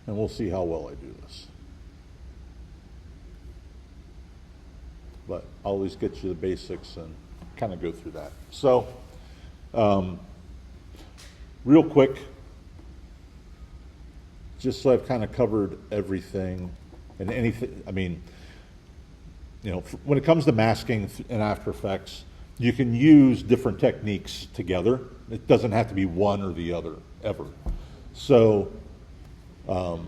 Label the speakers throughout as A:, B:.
A: and we'll see how well I do this. But I'll at least get you the basics and kind of go through that. So, real quick, just so I've kind of covered everything and anything, I mean, you know, when it comes to masking in After Effects, you can use different techniques together. It doesn't have to be one or the other, ever. So, and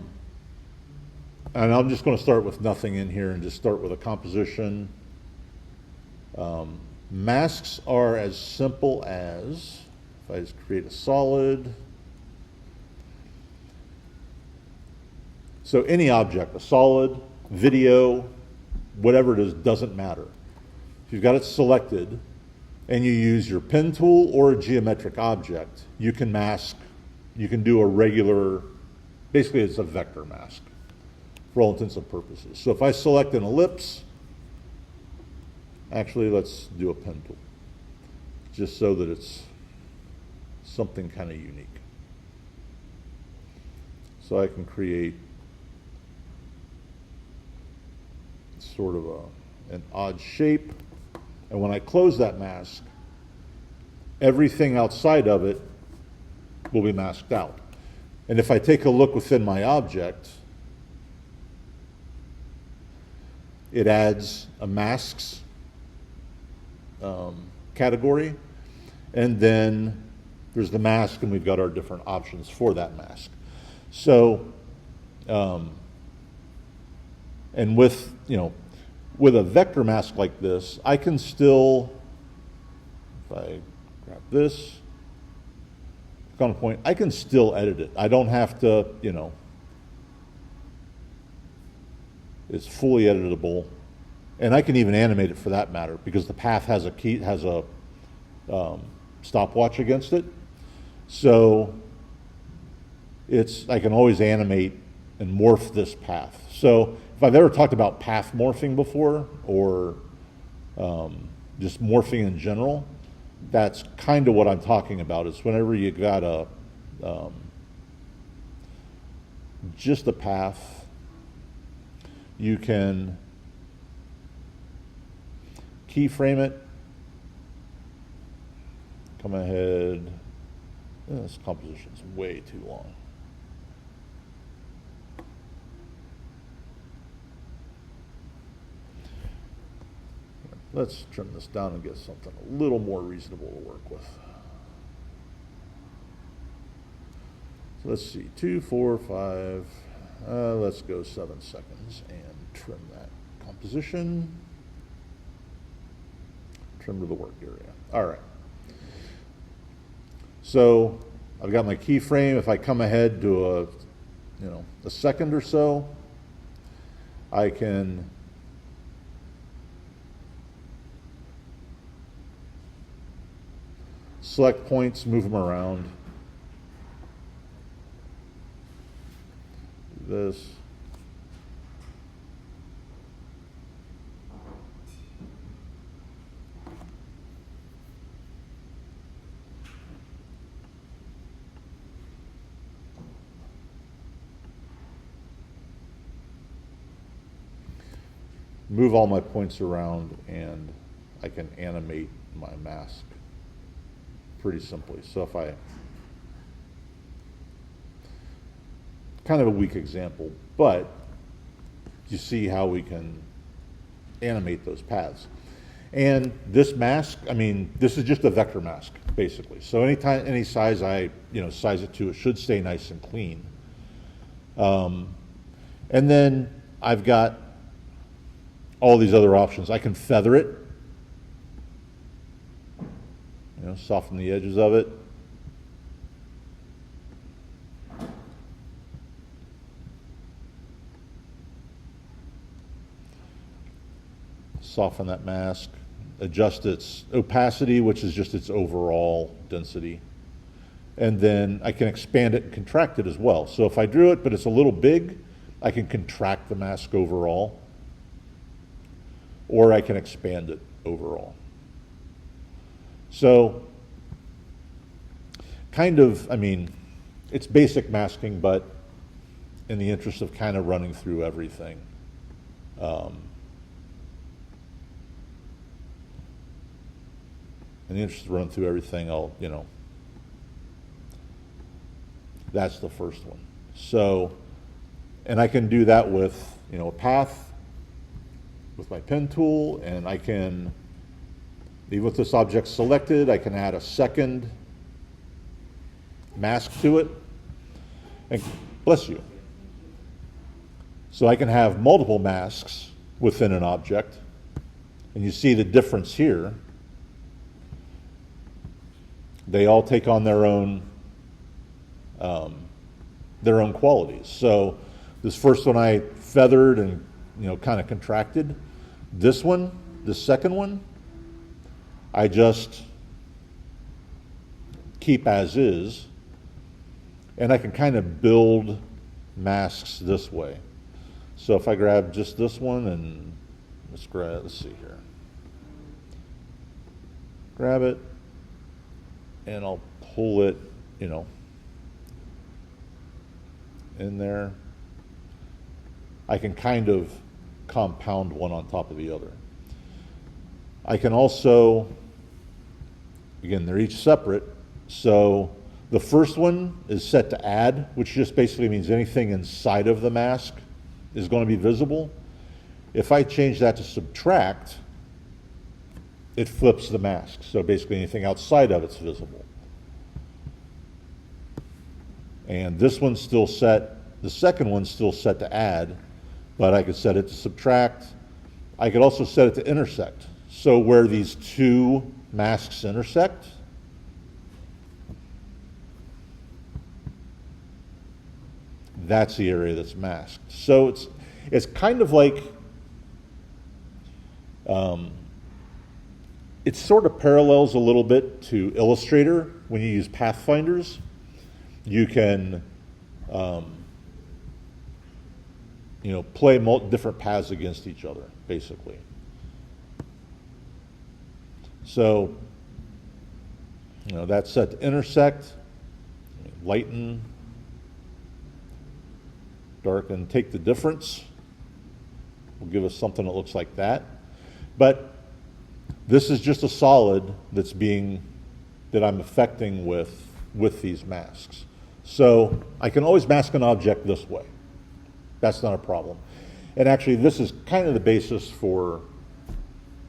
A: I'm just going to start with nothing in here and just start with a composition. Masks are as simple as, if I just create a solid, so any object, a solid, video, whatever it is, doesn't matter. If you've got it selected and you use your pen tool or a geometric object, you can mask, you can do a regular, basically it's a vector mask for all intents and purposes. So if I select an ellipse, actually let's do a pen tool, just so that it's something kind of unique. So I can create sort of an odd shape, and when I close that mask, everything outside of it will be masked out. And if I take a look within my object, it adds a masks category, and then there's the mask, and we've got our different options for that mask. So, and with, you know, with a vector mask like this, I can still, if I grab this, click on a point, I can still edit it. I don't have to, you know, it's fully editable. And I can even animate it for that matter, because the path has a key, has a stopwatch against it. So it's, I can always animate and morph this path. So if I've ever talked about path morphing before, or just morphing in general, that's kind of what I'm talking about. Is whenever you got a just a path, you can keyframe it, come ahead, this composition's way too long. Let's trim this down and get something a little more reasonable to work with. So let's see, 2, 4, 5, let's go 7 seconds and trim that composition. Trim to the work area. All right. So I've got my keyframe. If I come ahead to a second or so, I can select points, move them around. Do this. Move all my points around, and I can animate my mask pretty simply. So if I, kind of a weak example, but you see how we can animate those paths. And this mask, I mean, this is just a vector mask, basically. So anytime, any size I, size it to, it should stay nice and clean. And then I've got all these other options. I can feather it, soften the edges of it. Soften that mask, adjust its opacity, which is just its overall density. And then I can expand it and contract it as well. So if I drew it, but it's a little big, I can contract the mask overall, or I can expand it overall. So, kind of, I mean, it's basic masking, but in the interest of kind of running through everything. In the interest of running through everything, I'll, that's the first one. So, and I can do that with, a path with my pen tool, and I can, even with this object selected, I can add a second mask to it. And bless you. So I can have multiple masks within an object, and you see the difference here. They all take on their own qualities. So this first one I feathered and kind of contracted. This one, the second one, I just keep as is, and I can kind of build masks this way. So if I grab just this one and let's see here. Grab it, and I'll pull it, in there. I can kind of compound one on top of the other. I can also, again, they're each separate, so the first one is set to add, which just basically means anything inside of the mask is going to be visible. If I change that to subtract, it flips the mask. So basically anything outside of it's visible. And this one's still set, the second one's still set to add, but I could set it to subtract. I could also set it to intersect. So where these two masks intersect, that's the area that's masked. So it's kind of like, it sort of parallels a little bit to Illustrator when you use pathfinders. You can, play different paths against each other, basically. So, that's set to intersect, lighten, darken, take the difference. Will give us something that looks like that. But this is just a solid that I'm affecting with these masks. So I can always mask an object this way. That's not a problem. And actually, this is kind of the basis for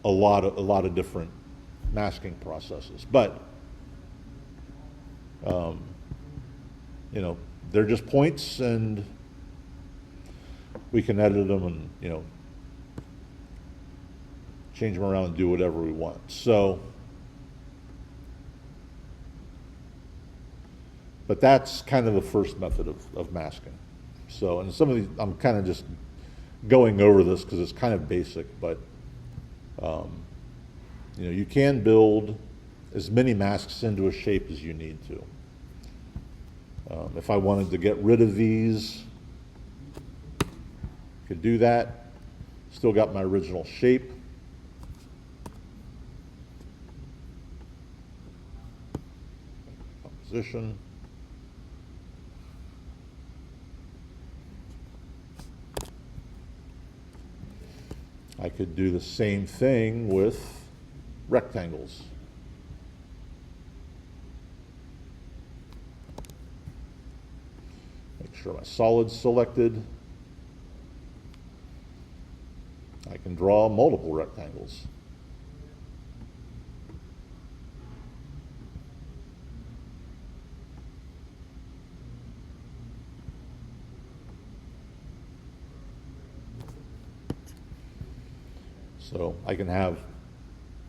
A: a lot of different masking processes. But they're just points, and we can edit them and change them around and do whatever we want. So, but that's kind of the first method of masking. So, and some of these, I'm kind of just going over this because it's kind of basic, but you can build as many masks into a shape as you need to. If I wanted to get rid of these, I could do that. Still got my original shape. Composition. I could do the same thing with rectangles. Make sure my solid's selected. I can draw multiple rectangles. So I can have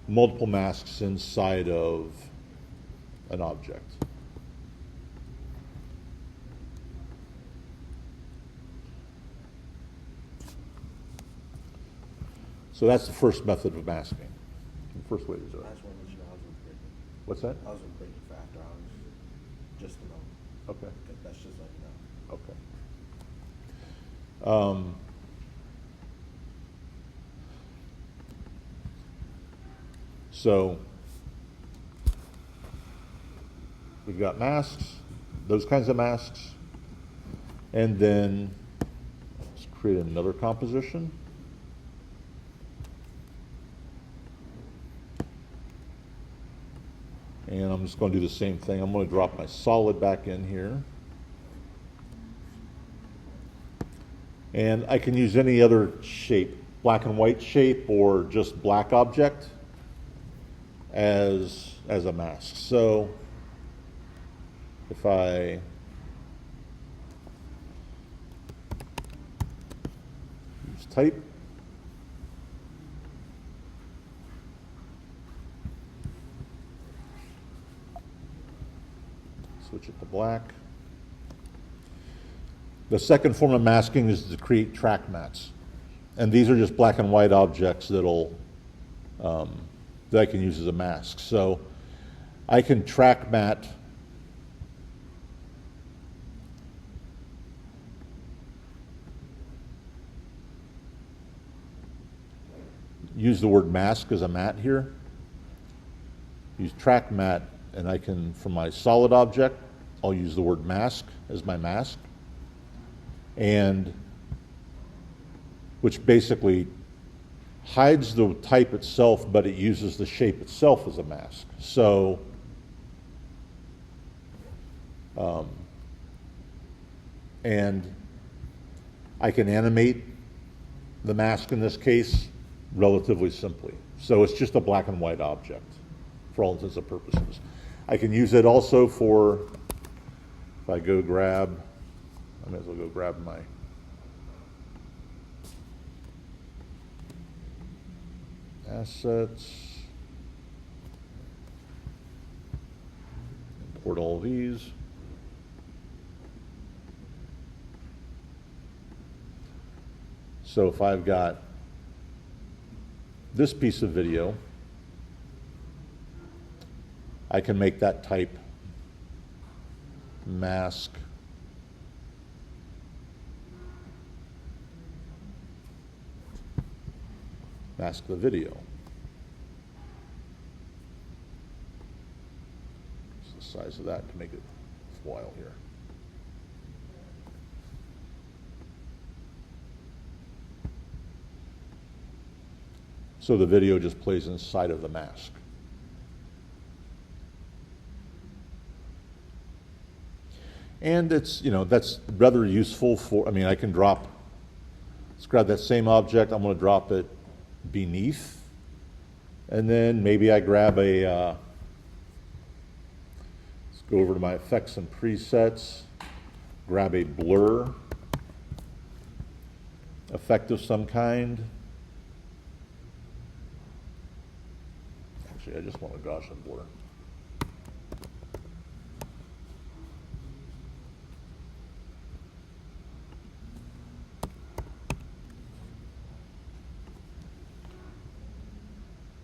A: multiple masks inside of an object. So that's the first method of masking. The first way to do it.
B: That's what I was breaking.
A: What's that?
B: I was breaking factor. I was just about.
A: Okay.
B: That's just like that.
A: Okay. So we've got masks, those kinds of masks, and then create another composition. And I'm just going to do the same thing. I'm going to drop my solid back in here. And I can use any other shape, black and white shape or just black object as a mask. So if I use type, switch it to black. The second form of masking is to create track mats. And these are just black and white objects that'll, that I can use as a mask. So I can track mat use the word mask as a mat here. Use track mat, and I can, from my solid object, I'll use the word mask as my mask. And which basically hides the type itself, but it uses the shape itself as a mask. So and I can animate the mask in this case relatively simply. So it's just a black and white object for all intents and purposes. I can use it also for, if I go grab, I might as well go grab my assets, import all of these. So if I've got this piece of video, I can make that type mask the video. It's the size of that to make it worthwhile here. So the video just plays inside of the mask. And it's, you know, that's rather useful for, I mean, I can drop, let's grab that same object, I'm going to drop it beneath, and then maybe I grab a, let's go over to my effects and presets, grab a blur effect of some kind. Actually, I just want a Gaussian blur.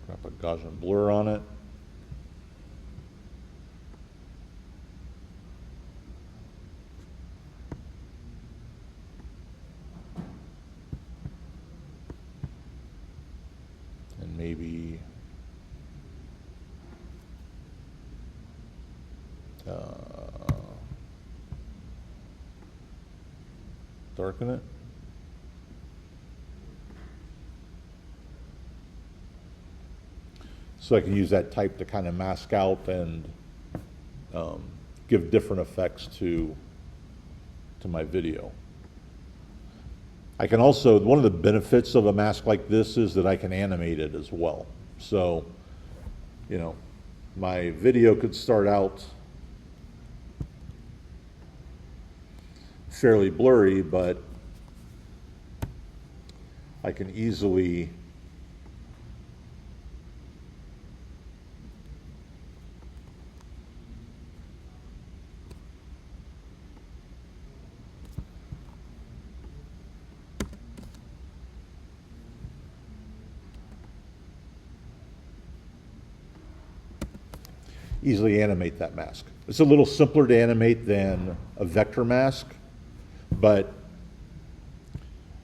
A: Drop a Gaussian blur on it. And maybe darken it. So I can use that type to kind of mask out and give different effects to my video. I can also, one of the benefits of a mask like this is that I can animate it as well. So, you know, my video could start out fairly blurry, but I can easily animate that mask. It's a little simpler to animate than a vector mask, but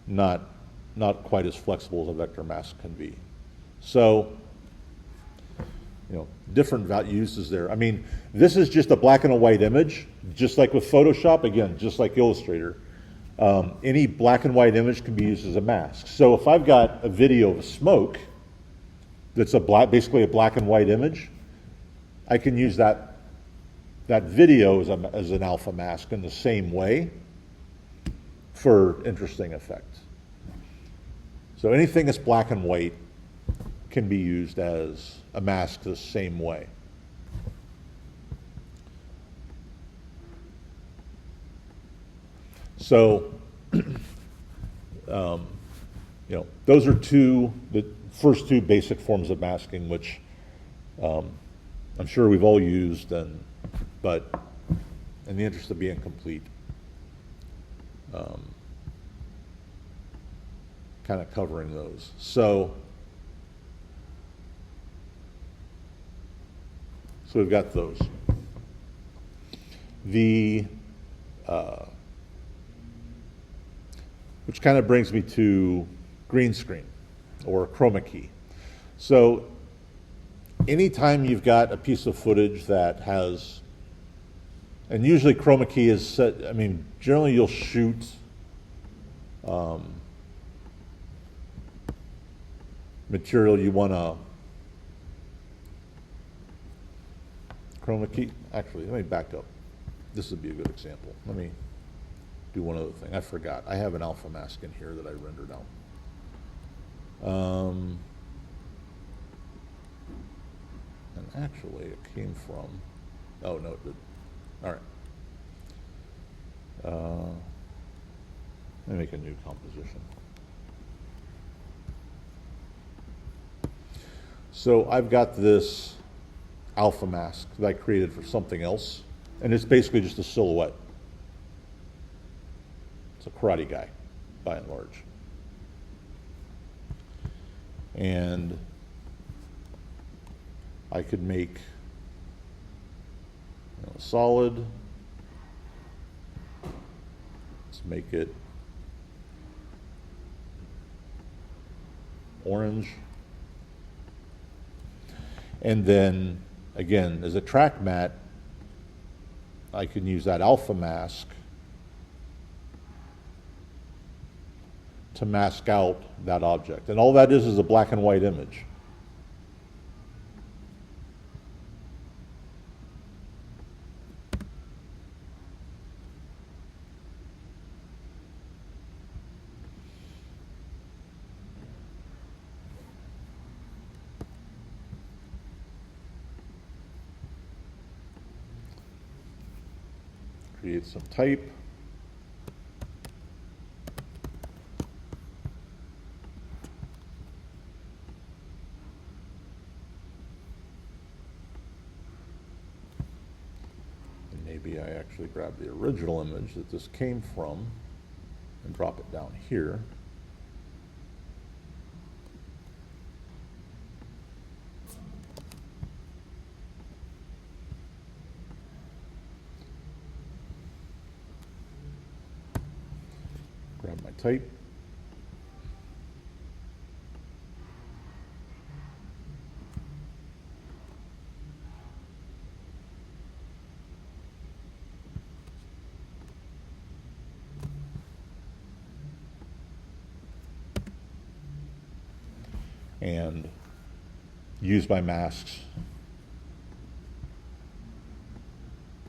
A: not quite as flexible as a vector mask can be. So, you know, different uses there. I mean, this is just a black and a white image, just like with Photoshop, again, just like Illustrator. Any black and white image can be used as a mask. So if I've got a video of a smoke that's basically a black and white image, I can use that video as an alpha mask in the same way for interesting effects. So anything that's black and white can be used as a mask the same way. So, those are the first two basic forms of masking, which I'm sure we've all used, but in the interest of being complete, kind of covering those. So we've got those. Which kind of brings me to green screen or chroma key. So anytime you've got a piece of footage that has, and usually chroma key is set, generally you'll shoot material you want to chroma key. Actually, let me back up. This would be a good example. Let me do one other thing. I forgot. I have an alpha mask in here that I rendered out. And actually, it came from. Oh no, it did. All right. Let me make a new composition. So I've got this alpha mask that I created for something else, and it's basically just a silhouette. It's a karate guy, by and large. And I could make solid. Let's make it orange. And then, again, as a track matte, I can use that alpha mask to mask out that object. And all that is a black and white image. Create some type. And maybe I actually grab the original image that this came from and drop it down here. Grab my type. And use my masks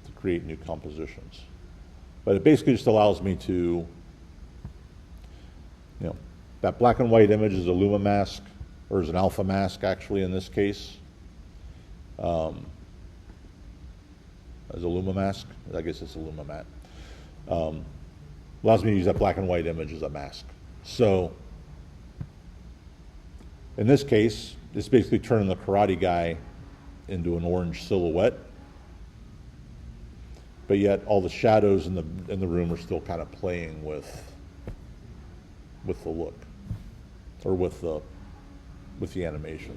A: to create new compositions. But it basically just allows me to, that black and white image is a luma mask, or is an alpha mask actually in this case. As a luma mask, I guess it's a luma matte. Allows me to use that black and white image as a mask. So in this case, it's basically turning the karate guy into an orange silhouette, but yet all the shadows in the room are still kind of playing with the look, or with the animation.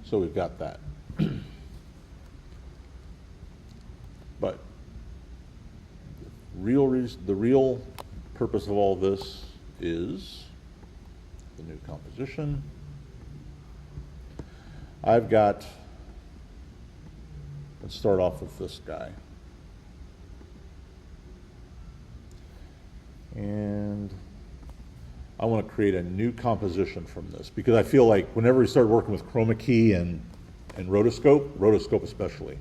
A: So we've got that. But the real purpose of all this is the new composition. I've got, let's start off with this guy. And I want to create a new composition from this because I feel like whenever we start working with Chroma key and rotoscope especially,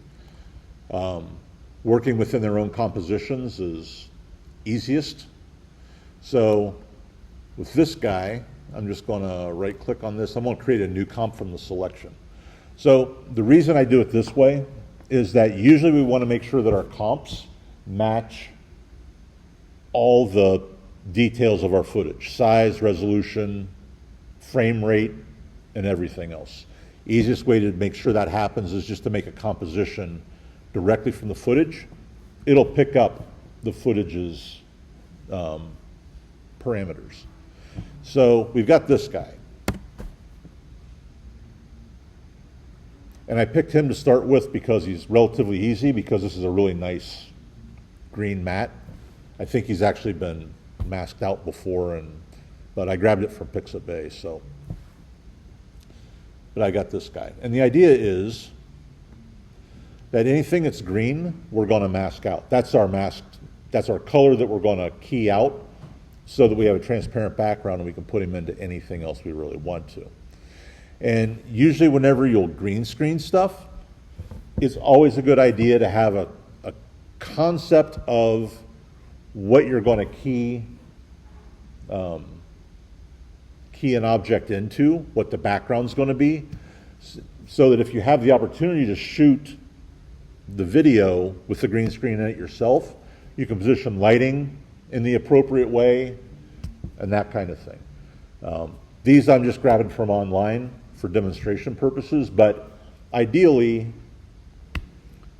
A: working within their own compositions is easiest. So with this guy, I'm just going to right click on this. I'm going to create a new comp from the selection. So the reason I do it this way is that usually we want to make sure that our comps match all the details of our footage, size, resolution, frame rate, and everything else. Easiest way to make sure that happens is just to make a composition directly from the footage. It'll pick up the footage's parameters. So we've got this guy. And I picked him to start with because he's relatively easy, because this is a really nice green matte. I think he's actually been masked out before, but I grabbed it from Pixabay, so. But I got this guy. And the idea is that anything that's green, we're going to mask out. That's our mask, that's our color that we're going to key out so that we have a transparent background and we can put him into anything else we really want to. And usually whenever you'll green screen stuff, it's always a good idea to have a concept of what you're going to key an object into, what the background's going to be, so that if you have the opportunity to shoot the video with the green screen in it yourself, you can position lighting in the appropriate way and that kind of thing. These I'm just grabbing from online for demonstration purposes, but ideally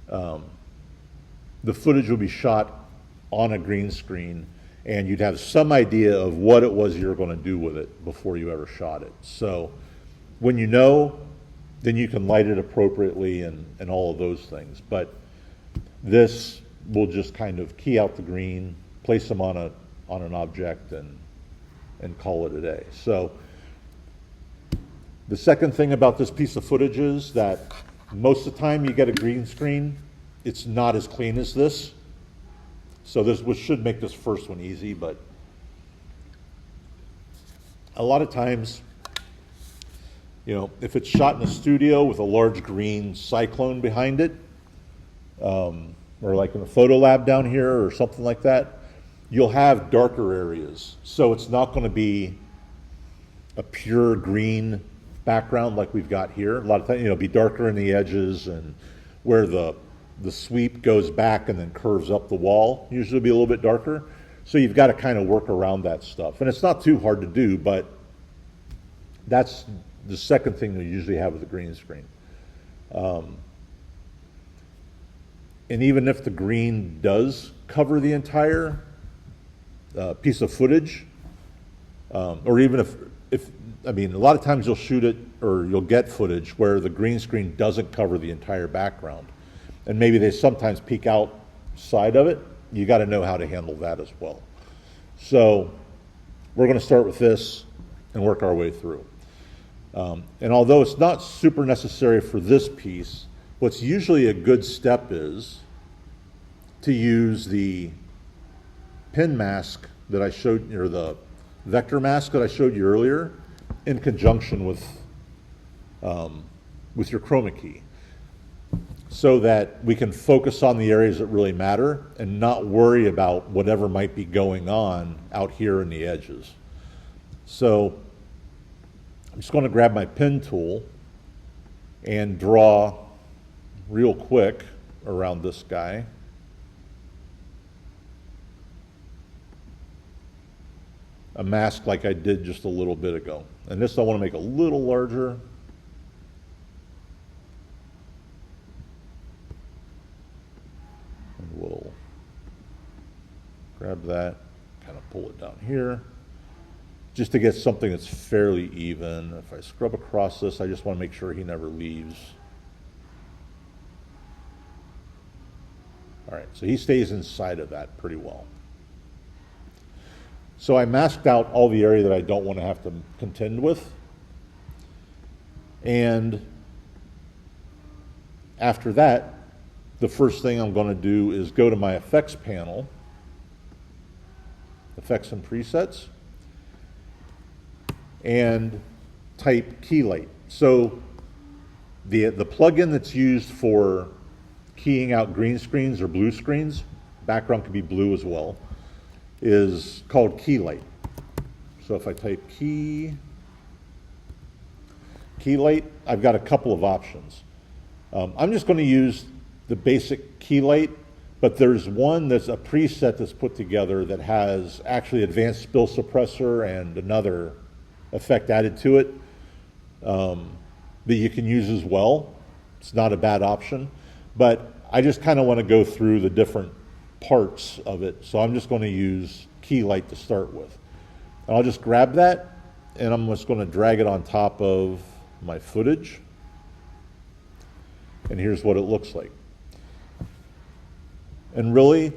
A: the footage will be shot on a green screen and you'd have some idea of what it was you were going to do with it before you ever shot it. So when you know, then you can light it appropriately and all of those things. But this will just kind of key out the green, place them on an object and call it a day. So the second thing about this piece of footage is that most of the time you get a green screen, it's not as clean as this. So this should make this first one easy, but a lot of times, you know, if it's shot in a studio with a large green cyclone behind it, or like in a photo lab down here or something like that, you'll have darker areas. So it's not going to be a pure green background like we've got here. A lot of times, you know, it'll be darker in the edges and where the sweep goes back and then curves up the wall. Usually it'll be a little bit darker. So you've got to kind of work around that stuff. And it's not too hard to do, but that's the second thing we usually have with the green screen. And even if the green does cover the entire piece of footage, or even if, I mean, a lot of times you'll shoot it or you'll get footage where the green screen doesn't cover the entire background. And maybe they sometimes peek outside of it. You got to know how to handle that as well. So we're going to start with this and work our way through. And although it's not super necessary for this piece, what's usually a good step is to use the pin mask that I showed, or the vector mask that I showed you earlier, in conjunction with your Chroma key, so that we can focus on the areas that really matter and not worry about whatever might be going on out here in the edges. So I'm just going to grab my pen tool and draw real quick around this guy. A mask like I did just a little bit ago. And this I want to make a little larger. And we'll grab that, kind of pull it down here, just to get something that's fairly even. If I scrub across this, I just want to make sure he never leaves. All right, so he stays inside of that pretty well. So I masked out all the area that I don't want to have to contend with. And after that, the first thing I'm going to do is go to my effects panel, effects and presets, and type key light. So the plugin that's used for keying out green screens or blue screens, background can be blue as well, is called key light. So if I type key light, I've got a couple of options. I'm just going to use the basic key light, but there's one that's a preset that's put together that has actually advanced spill suppressor and another effect added to it that you can use as well. It's not a bad option, but I just kind of want to go through the different parts of it, so I'm just going to use key light to start with. And I'll just grab that, and I'm just going to drag it on top of my footage, and here's what it looks like. And really,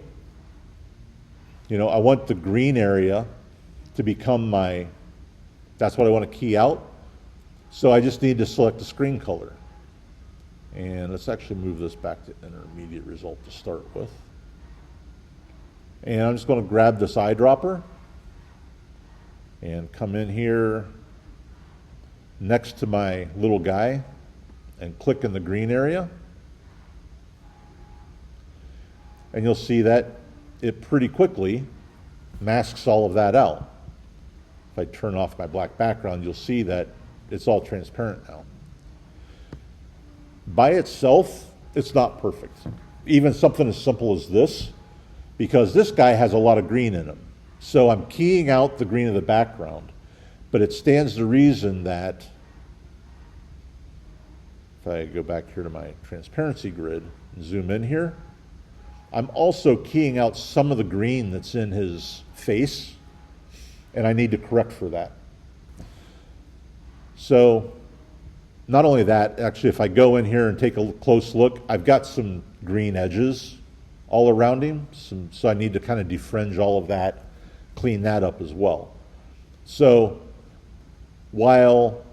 A: you know, I want the green area to become my, that's what I want to key out. So I just need to select the screen color. And let's actually move this back to intermediate result to start with. And I'm just going to grab this eyedropper and come in here next to my little guy and click in the green area. And you'll see that it pretty quickly masks all of that out. If I turn off my black background, you'll see that it's all transparent now. By itself, it's not perfect. Even something as simple as this, because this guy has a lot of green in him. So I'm keying out the green of the background, but it stands to reason that if I go back here to my transparency grid and zoom in here, I'm also keying out some of the green that's in his face, and I need to correct for that. So not only that, actually, if I go in here and take a close look, I've got some green edges all around him, so I need to kind of defringe all of that, clean that up as well. So while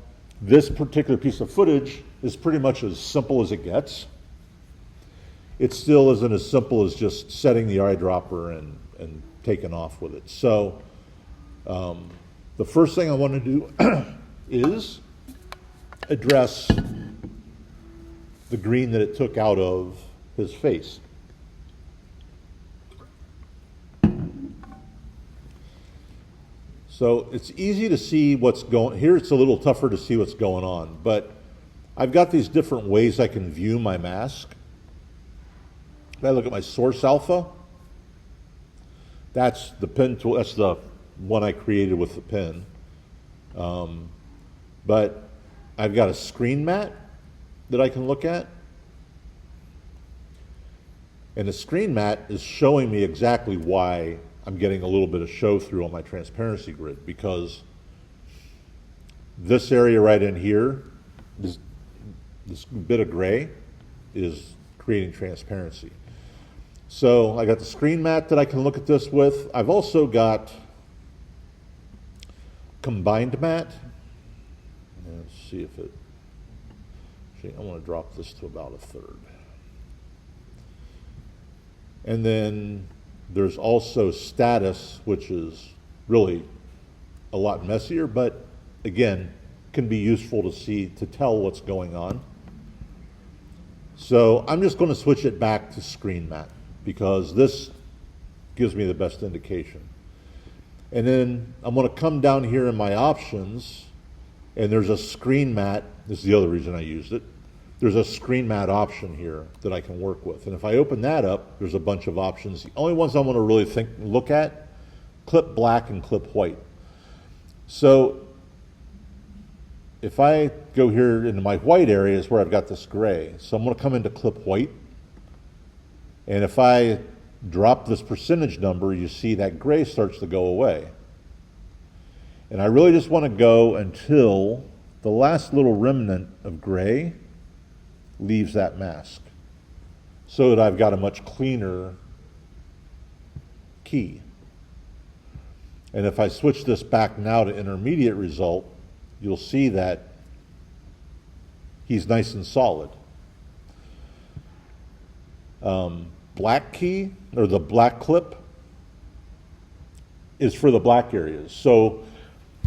A: this particular piece of footage is pretty much as simple as it gets, it still isn't as simple as just setting the eyedropper and taking off with it. So the first thing I want to do is address the green that it took out of his face. So it's easy to see what's going, here it's a little tougher to see what's going on, but I've got these different ways I can view my mask. If I look at my source alpha, that's the pen tool, that's the one I created with the pen. But I've got a screen mat that I can look at. And the screen mat is showing me exactly why I'm getting a little bit of show through on my transparency grid, because this area right in here, this bit of gray is creating transparency. So I got the screen mat that I can look at this with. I've also got combined mat. Let's see if it, actually I want to drop this to about a third. And then there's also status, which is really a lot messier, but again, can be useful to see, to tell what's going on. So I'm just going to switch it back to screen mat, because this gives me the best indication. And then I'm going to come down here in my options, and there's a screen mat. This is the other reason I used it. There's a screen mat option here that I can work with. And if I open that up, there's a bunch of options. The only ones I want to really look at, clip black and clip white. So if I go here into my white area is where I've got this gray. So I'm going to come into clip white. And if I drop this percentage number, you see that gray starts to go away. And I really just want to go until the last little remnant of gray leaves that mask. so that I've got a much cleaner key. And if I switch this back now to intermediate result, you'll see that he's nice and solid. Black key, or the black clip, is for the black areas. So,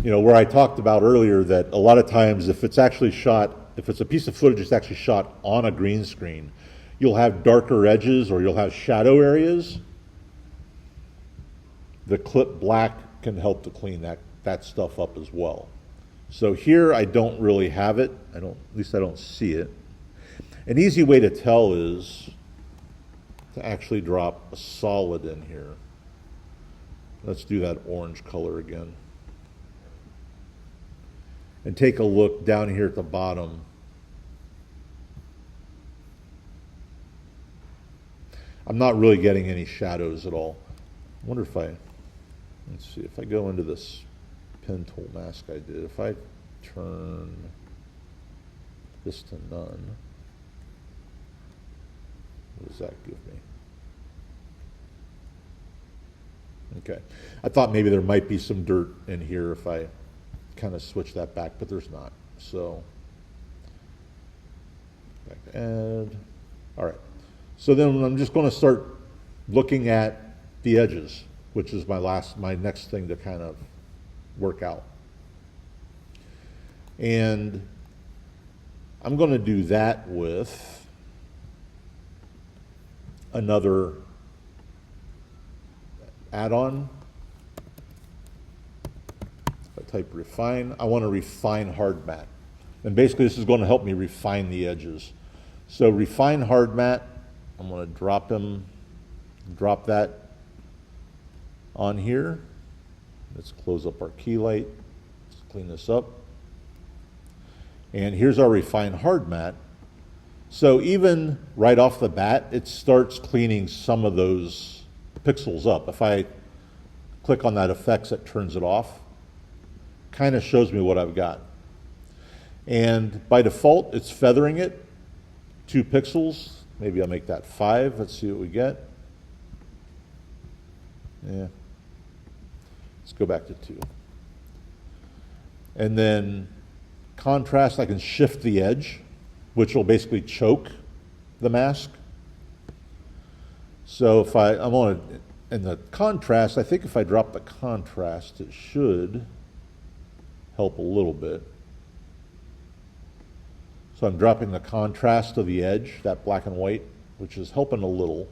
A: you know, where I talked about earlier that a lot of times if it's actually shot, if it's a piece of footage that's actually shot on a green screen, you'll have darker edges or you'll have shadow areas. The clip black can help to clean that stuff up as well. So here I don't really have it. At least I don't see it. An easy way to tell is to actually drop a solid in here. Let's do that orange color again. And take a look down here at the bottom. I'm not really getting any shadows at all. I wonder if let's see, if I go into this pen tool mask I did, if I turn this to none, what does that give me? Okay, I thought maybe there might be some dirt in here if I kind of switch that back, but there's not. So, back to add. All right, so then I'm just going to start looking at the edges, which is my next thing to kind of work out. And I'm going to do that with another add-on. If I type refine, I want to refine hard matte. And basically this is going to help me refine the edges. So refine hard matte, I'm going to drop that on here. Let's close up our key light. Let's clean this up. And here's our refine hard matte. So even right off the bat, it starts cleaning some of those pixels up. If I click on that effects, it turns it off. Kind of shows me what I've got. And by default, it's feathering it 2 pixels. Maybe I'll make that 5. Let's see what we get. Yeah. Let's go back to 2. And then contrast, I can shift the edge, which will basically choke the mask. So if I'm on it in the contrast, I think if I drop the contrast, it should help a little bit. So I'm dropping the contrast of the edge, that black and white, which is helping a little.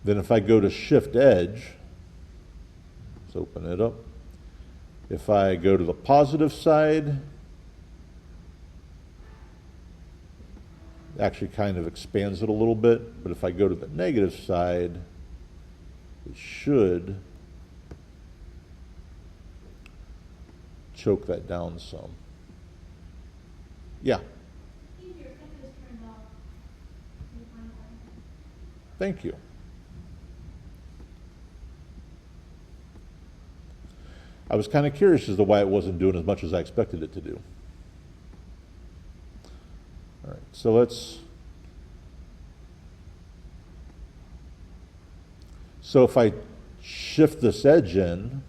A: Then if I go to shift edge, let's open it up. If I go to the positive side, it actually kind of expands it a little bit, but if I go to the negative side, it should choke that down some. Yeah. Thank you. I was kind of curious as to why it wasn't doing as much as I expected it to do. All right, so so if I shift this edge in,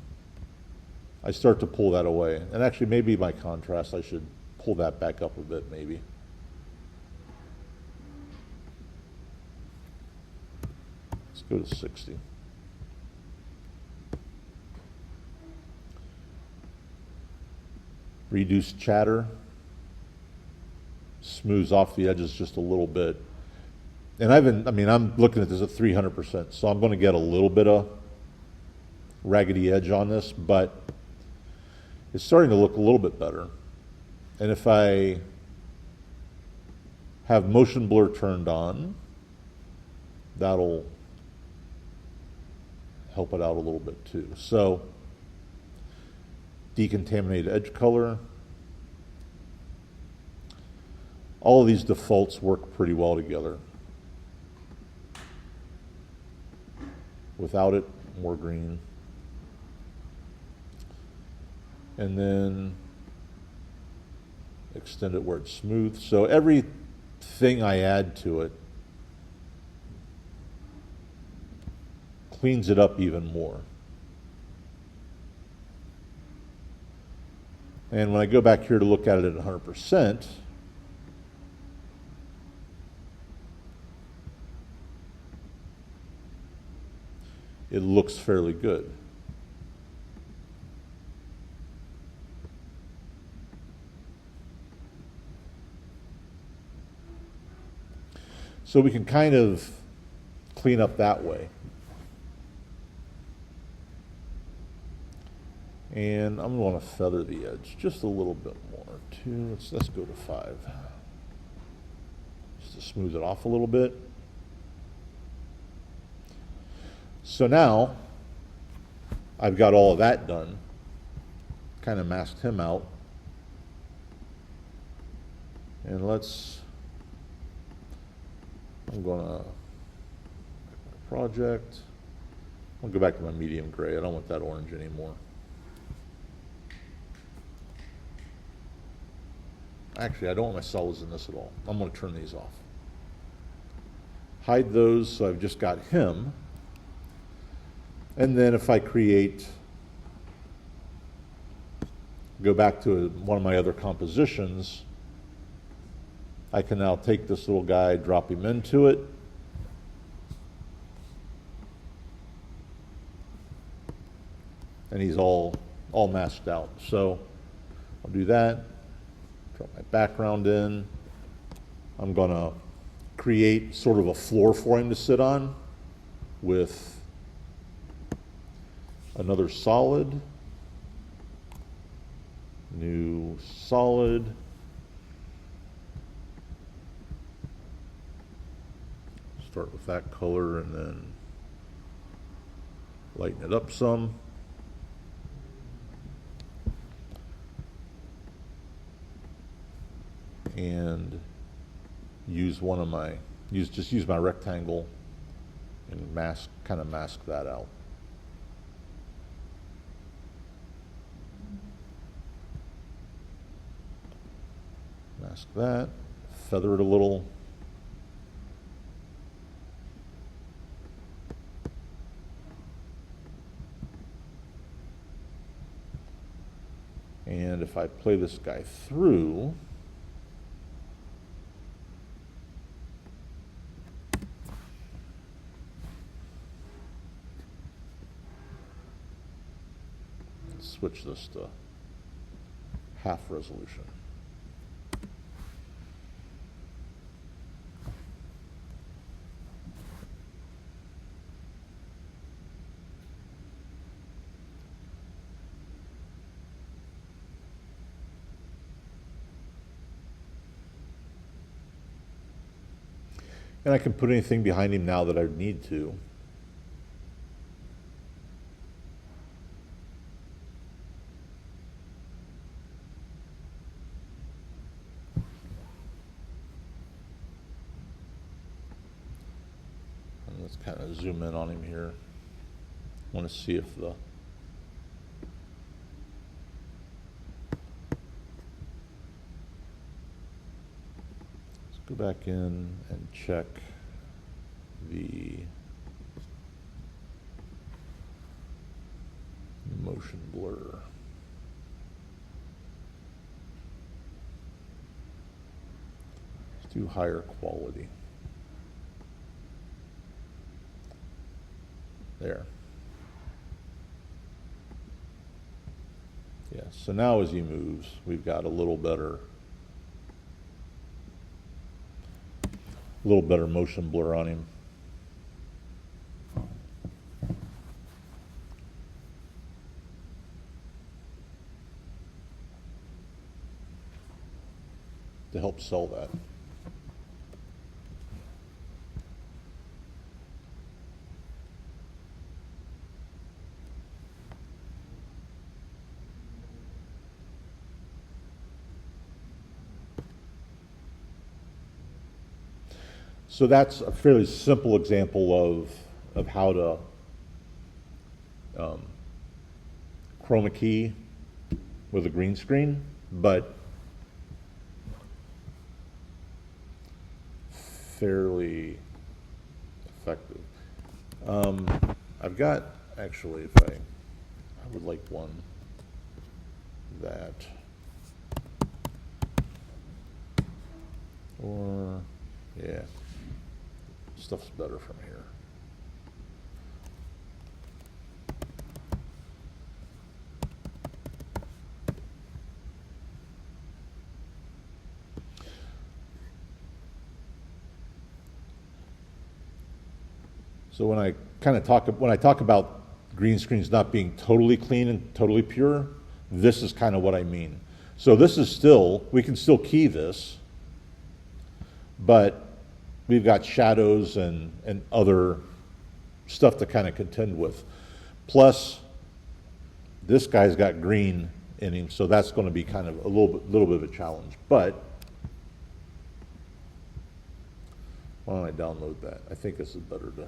A: I start to pull that away. And actually maybe my contrast, I should pull that back up a bit maybe. Let's go to 60. Reduce chatter, smooths off the edges just a little bit. And I'm looking at this at 300%, so I'm going to get a little bit of raggedy edge on this, but it's starting to look a little bit better. And if I have motion blur turned on, that'll help it out a little bit too. So decontaminate edge color. All of these defaults work pretty well together. Without it, more green. And then extend it where it's smooth. So everything I add to it cleans it up even more. And when I go back here to look at it at 100%, it looks fairly good. So we can kind of clean up that way. And I'm going to feather the edge just a little bit more. Let's go to 5. Just to smooth it off a little bit. So now I've got all of that done. Kind of masked him out. And I'm going to project. I'll go back to my medium gray. I don't want that orange anymore. Actually, I don't want my solids in this at all. I'm going to turn these off. Hide those, so I've just got him. And then if I go back to one of my other compositions, I can now take this little guy, drop him into it. And he's all masked out. So I'll do that. Drop my background in. I'm going to create sort of a floor for him to sit on with another solid, new solid, start with that color and then lighten it up some. And use use my rectangle and kind of mask that out. Mask that, feather it a little. And if I play this guy through, switch this to half resolution. And I can put anything behind him now that I need to. And let's kind of zoom in on him here. I want to see if let's go back in and check the motion blur. Let's do higher quality. There. Yeah, so now as he moves, we've got a little better motion blur on him. To help sell that. So that's a fairly simple example of how to chroma key with a green screen, but fairly effective. I've got, actually, if I would like one that, or, yeah, stuff's better from here. So when I talk about green screens not being totally clean and totally pure, this is kind of what I mean. So this is still, we can still key this, but we've got shadows and other stuff to kind of contend with. Plus, this guy's got green in him, so that's going to be kind of a little bit of a challenge. But why don't I download that? I think this is better to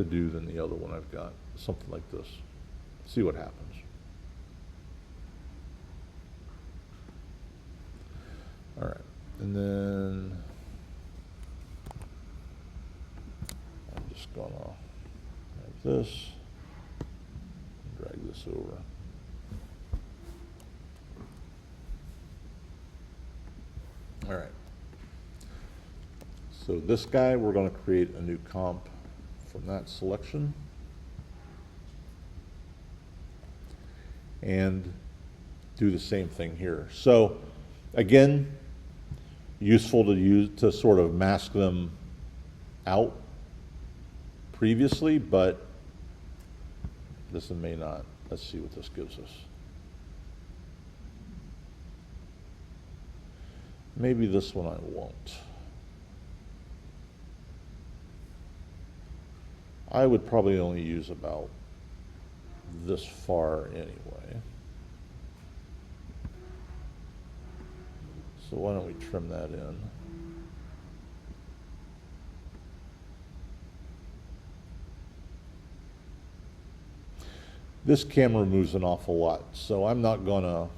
A: do than the other one I've got. Something like this. See what happens. All right, and then I'm just gonna have this, drag this over. All right. So this guy, we're going to create a new comp from that selection. And do the same thing here. So again, useful to sort of mask them out previously, but this one may not. Let's see what this gives us. Maybe this one I won't. I would probably only use about this far anyway. So why don't we trim that in? This camera moves an awful lot, so I'm not gonna,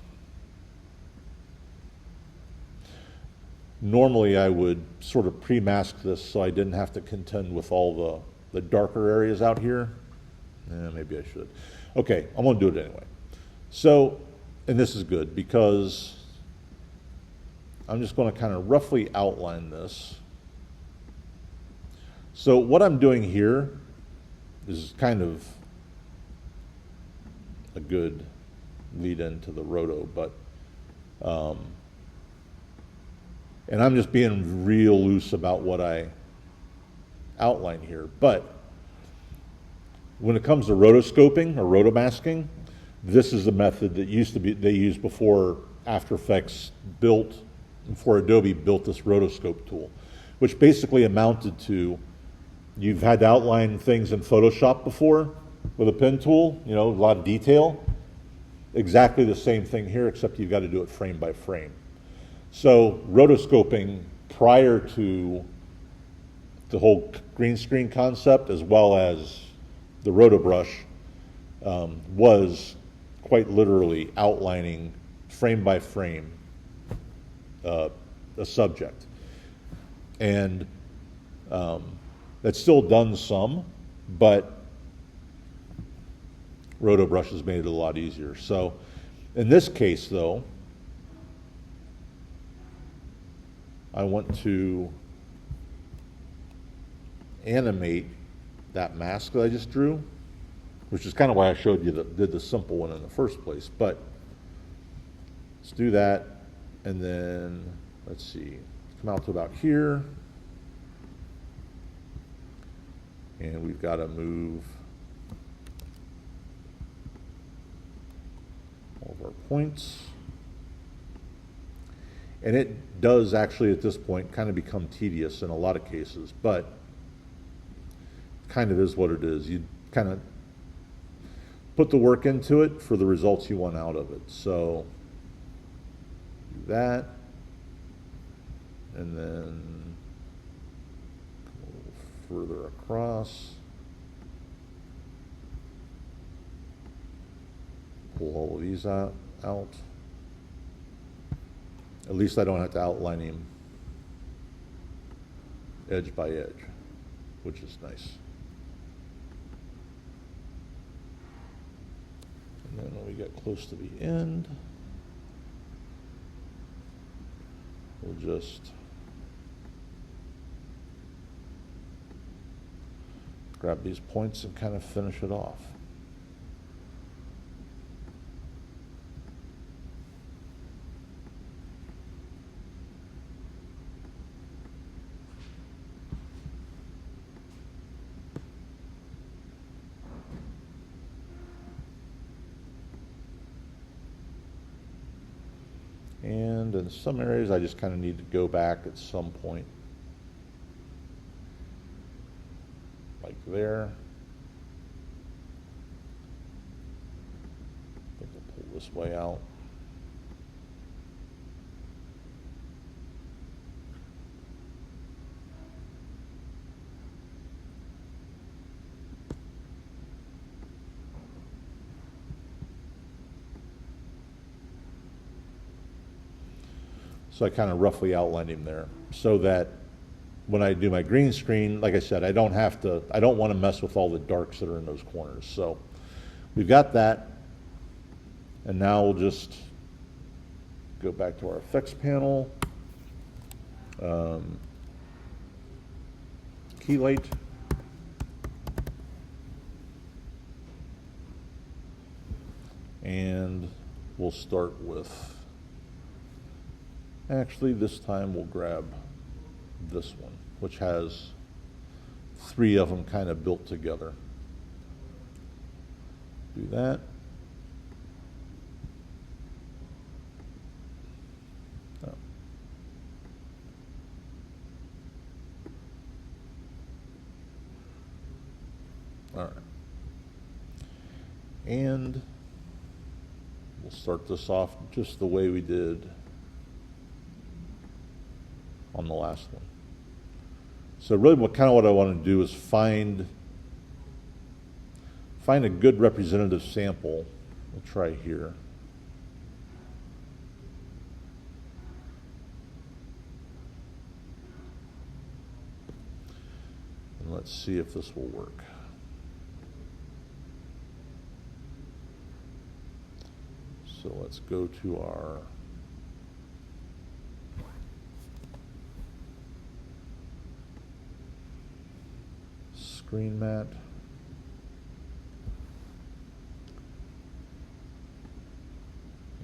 A: normally I would sort of pre-mask this so I didn't have to contend with all the darker areas out here. Maybe I should. Okay, I'm gonna do it anyway. So, and this is good because I'm just gonna kind of roughly outline this. So what I'm doing here is kind of a good lead into the roto, but, and I'm just being real loose about what I outline here, but when it comes to rotoscoping or rotomasking, this is the method that they used before After Effects before Adobe built this rotoscope tool, which basically amounted to, you've had to outline things in Photoshop before with a pen tool, you know, a lot of detail. Exactly the same thing here, except you've got to do it frame by frame. So rotoscoping prior to the whole green screen concept, as well as the Rotobrush, was quite literally outlining frame by frame a subject. And that's still done some, but Rotobrush has made it a lot easier. So in this case, though, I want to animate that mask that I just drew, which is kind of why I showed you did the simple one in the first place. But let's do that, and then let's see, come out to about here, and we've got to move all of our points. And it does actually at this point kind of become tedious in a lot of cases, but kind of is what it is. You kind of put the work into it for the results you want out of it. So do that, and then a little further across, pull all of these out. At least I don't have to outline him edge by edge, which is nice. And then when we get close to the end, we'll just grab these points and kind of finish it off. And in some areas, I just kind of need to go back at some point, like there. I think I'll pull this way out. So I kind of roughly outlined him there so that when I do my green screen, like I said, I don't want to mess with all the darks that are in those corners. So we've got that. And now we'll just go back to our effects panel. Key light. And we'll start with, actually this time we'll grab this one, which has 3 of them kind of built together. Do that. Oh. All right. And we'll start this off just the way we did on the last one. So really what I want to do is find a good representative sample. We'll try here. And let's see if this will work. So let's go to our screen mat.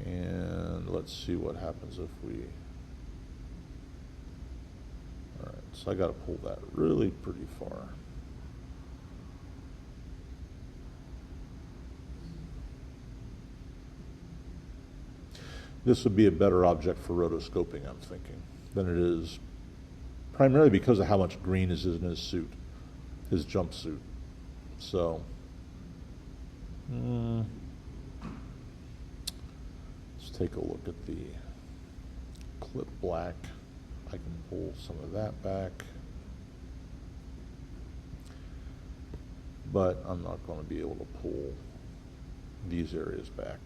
A: And let's see what happens if we, all right, so I got to pull that really pretty far. This would be a better object for rotoscoping, I'm thinking, than it is, primarily because of how much green is in his suit, his jumpsuit. So, let's take a look at the clip black. I can pull some of that back, but I'm not going to be able to pull these areas back.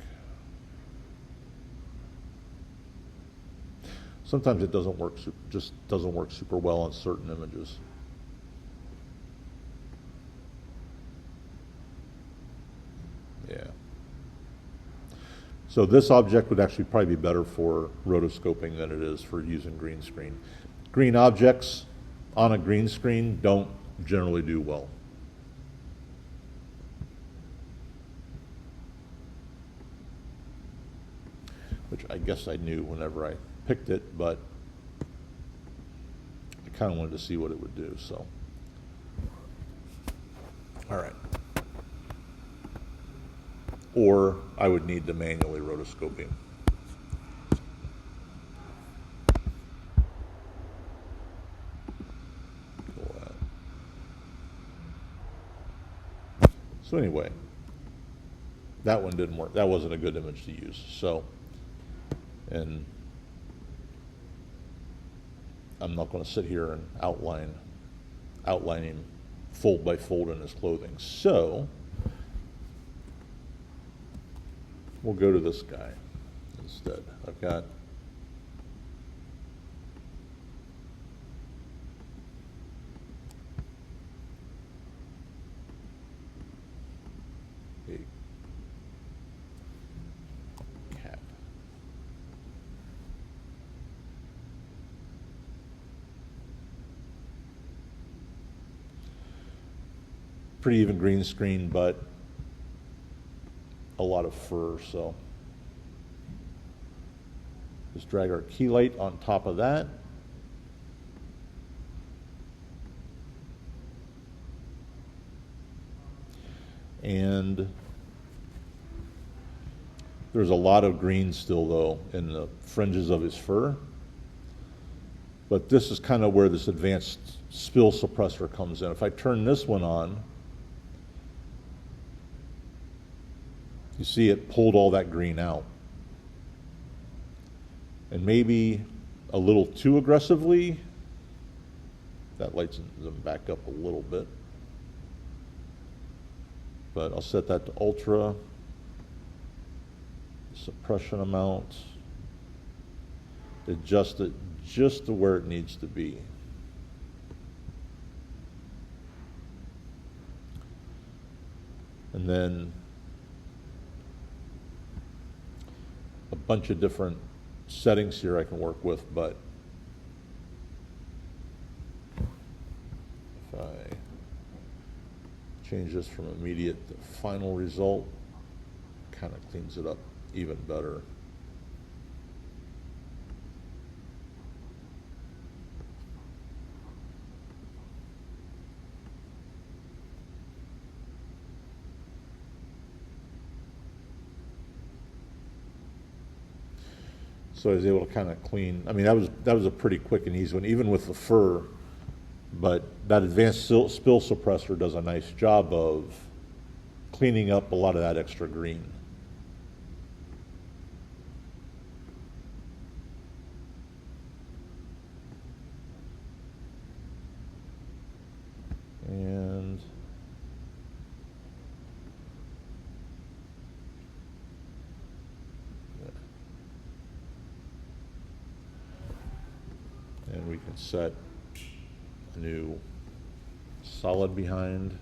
A: Sometimes it doesn't work, just doesn't work super well on certain images. Yeah. So this object would actually probably be better for rotoscoping than it is for using green screen. Green objects on a green screen don't generally do well. Which I guess I knew whenever I picked it, but I kind of wanted to see what it would do, so. All right. Or I would need to manually rotoscope him. Pull that. So anyway, that one didn't work. That wasn't a good image to use. So, and I'm not going to sit here and outline him fold by fold in his clothing. So we'll go to this guy instead. I've got pretty even green screen, but a lot of fur, so. Just drag our key light on top of that. And there's a lot of green still, though, in the fringes of his fur. But this is kind of where this advanced spill suppressor comes in. If I turn this one on, you see it pulled all that green out. And maybe a little too aggressively. That lights them back up a little bit. But I'll set that to ultra. Suppression amount. Adjust it just to where it needs to be. And then a bunch of different settings here I can work with, but if I change this from immediate to final result, kind of cleans it up even better. So I was able to kind of clean. I mean, that was a pretty quick and easy one, even with the fur. But that advanced spill suppressor does a nice job of cleaning up a lot of that extra green. And we can set a new solid behind.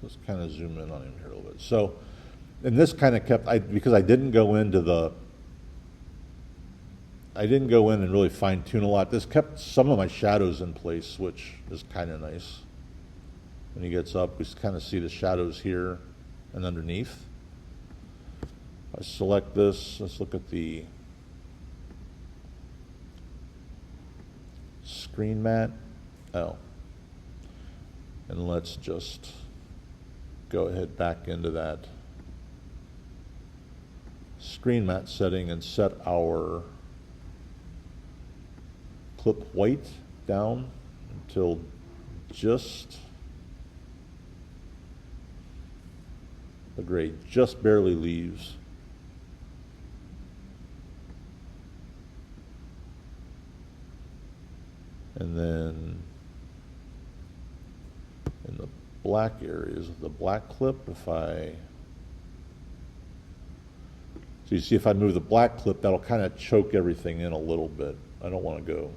A: Let's kind of zoom in on him here a little bit. So, and this kind of kept, because I didn't go in and really fine tune a lot. This kept some of my shadows in place, which is kind of nice. When he gets up, we kind of see the shadows here and underneath. I select this, let's look at the screen mat. Oh. And let's just go ahead back into that screen mat setting and set our clip white down until just the gray just barely leaves. And then in the black areas of the black clip, so you see if I move the black clip, that'll kind of choke everything in a little bit. I don't want to go,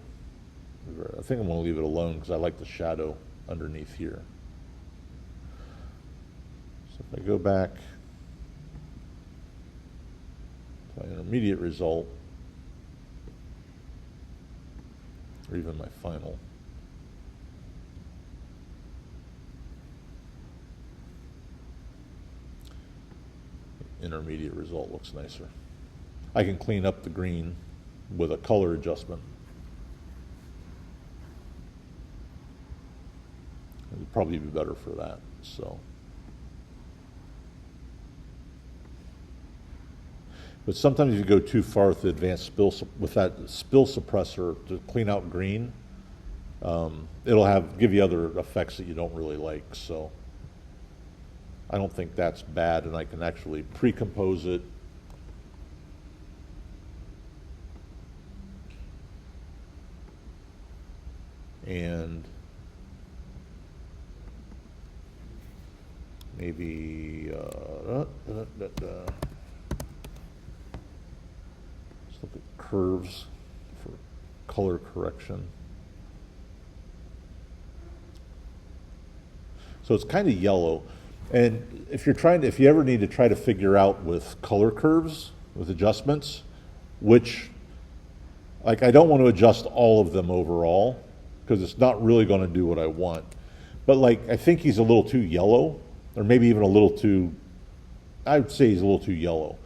A: I think I'm going to leave it alone because I like the shadow underneath here. So if I go back to my intermediate result, or even my final, intermediate result looks nicer. I can clean up the green with a color adjustment. It would probably be better for that. So, but sometimes if you go too far with the advanced with that spill suppressor to clean out green, it'll give you other effects that you don't really like. So I don't think that's bad, and I can actually pre-compose it. And maybe curves for color correction. So it's kind of yellow. And if you ever need to try to figure out with color curves, with adjustments, which, like, I don't want to adjust all of them overall because it's not really going to do what I want. But like, I think he's a little too yellow, or maybe even a little too, I would say he's a little too yellow.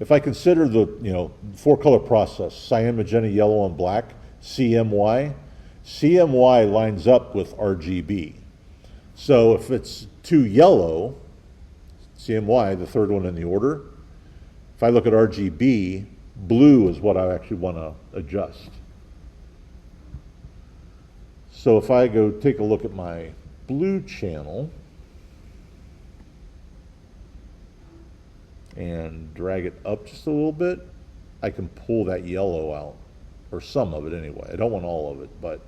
A: If I consider the, four color process, cyan, magenta, yellow, and black, CMY, CMY lines up with RGB. So if it's too yellow, CMY, the third one in the order, if I look at RGB, blue is what I actually want to adjust. So if I go take a look at my blue channel and drag it up just a little bit, I can pull that yellow out, or some of it anyway. I don't want all of it, but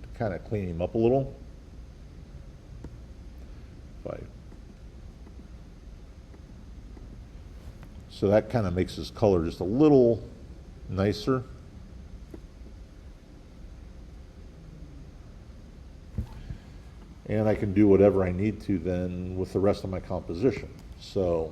A: to kind of clean him up a little. So that kind of makes his color just a little nicer. And I can do whatever I need to then with the rest of my composition. So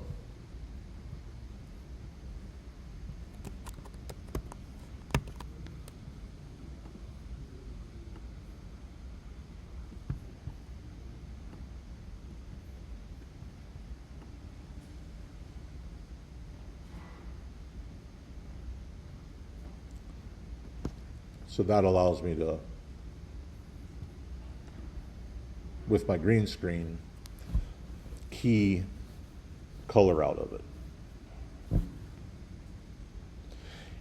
A: that allows me to, with my green screen, key color out of it.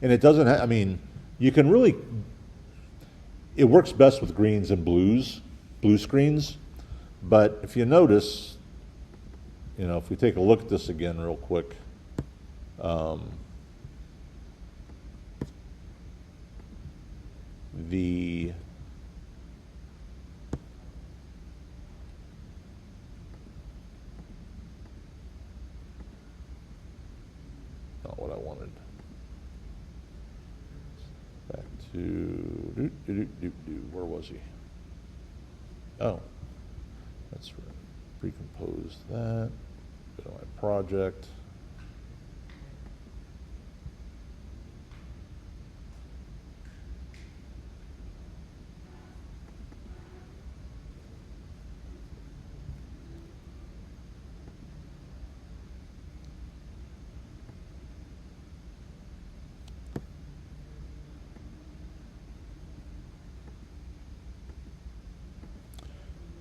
A: And it doesn't have, I mean, you can really, it works best with greens and blues, blue screens. But if you notice, if we take a look at this again real quick, not what I wanted. Back to where was he? Oh, let's recompose that. Go to my project.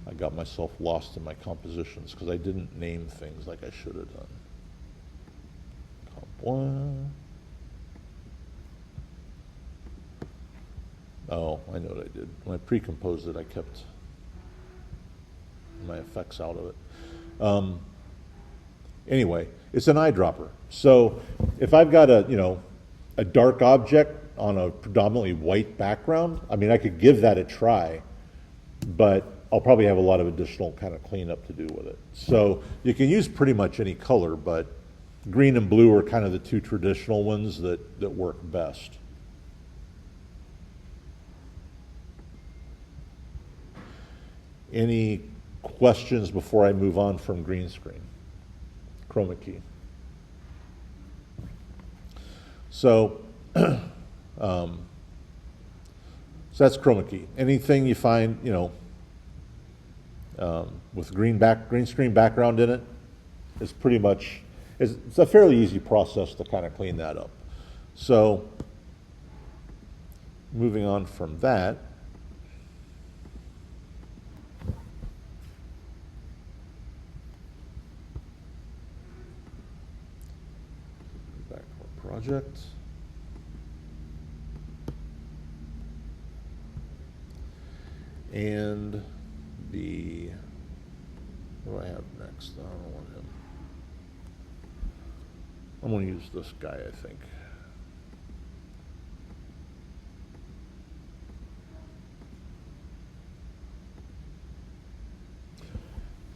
A: I got myself lost in my compositions because I didn't name things like I should have done. Comp 1. Oh, I know what I did. When I pre-composed it, I kept my effects out of it. Anyway, it's an eyedropper. So if I've got a dark object on a predominantly white background, I mean, I could give that a try, but I'll probably have a lot of additional kind of cleanup to do with it. So you can use pretty much any color, but green and blue are kind of the two traditional ones that work best. Any questions before I move on from green screen? Chroma key. So, so that's chroma key. Anything you find, with green screen background in it, is pretty much, it's a fairly easy process to kind of clean that up. So, moving on from that, back to our project. And what do I have next? I don't want him. I'm going to use this guy, I think.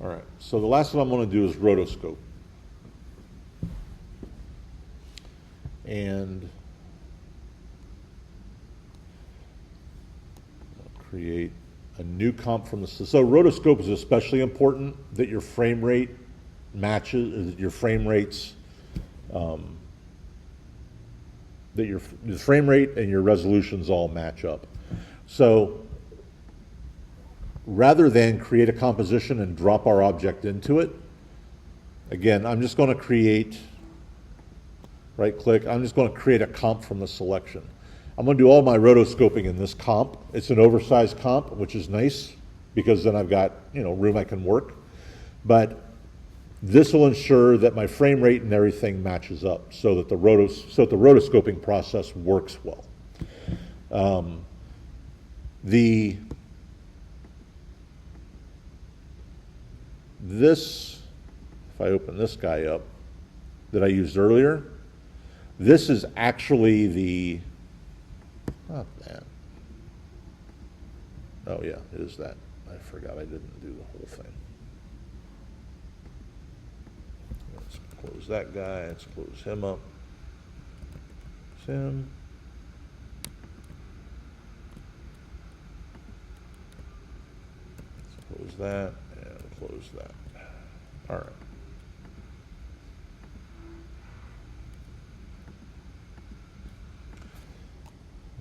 A: All right, so the last one I'm going to do is rotoscope. And create a new comp from the, so rotoscope is especially important that your frame rate matches, your frame rates, that your the frame rate and your resolutions all match up. So rather than create a composition and drop our object into it, again, I'm just going to create, right click, I'm just going to create a comp from the selection. I'm going to do all my rotoscoping in this comp. It's an oversized comp, which is nice because then I've got, you know, room I can work. But this will ensure that my frame rate and everything matches up so that the rotoscoping process works well. This, if I open this guy up, that I used earlier, this is actually the, oh man. Oh yeah, it is that. I forgot I didn't do the whole thing. Let's close that guy, let's close him up. Him. Let's close that and close that. All right.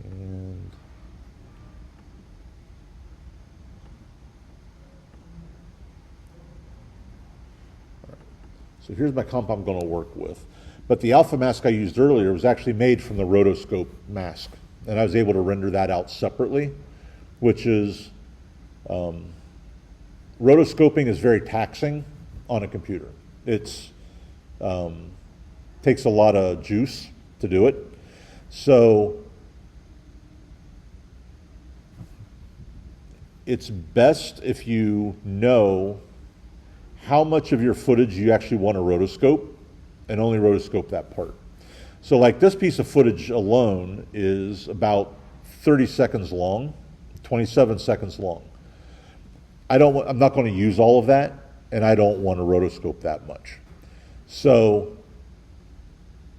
A: And so here's my comp I'm going to work with. But the alpha mask I used earlier was actually made from the rotoscope mask. And I was able to render that out separately, which is, rotoscoping is very taxing on a computer. It's, takes a lot of juice to do it. So it's best if you know how much of your footage you actually want to rotoscope and only rotoscope that part. So like this piece of footage alone is about 30 seconds long, 27 seconds long. I'm not going to use all of that, and I don't want to rotoscope that much. So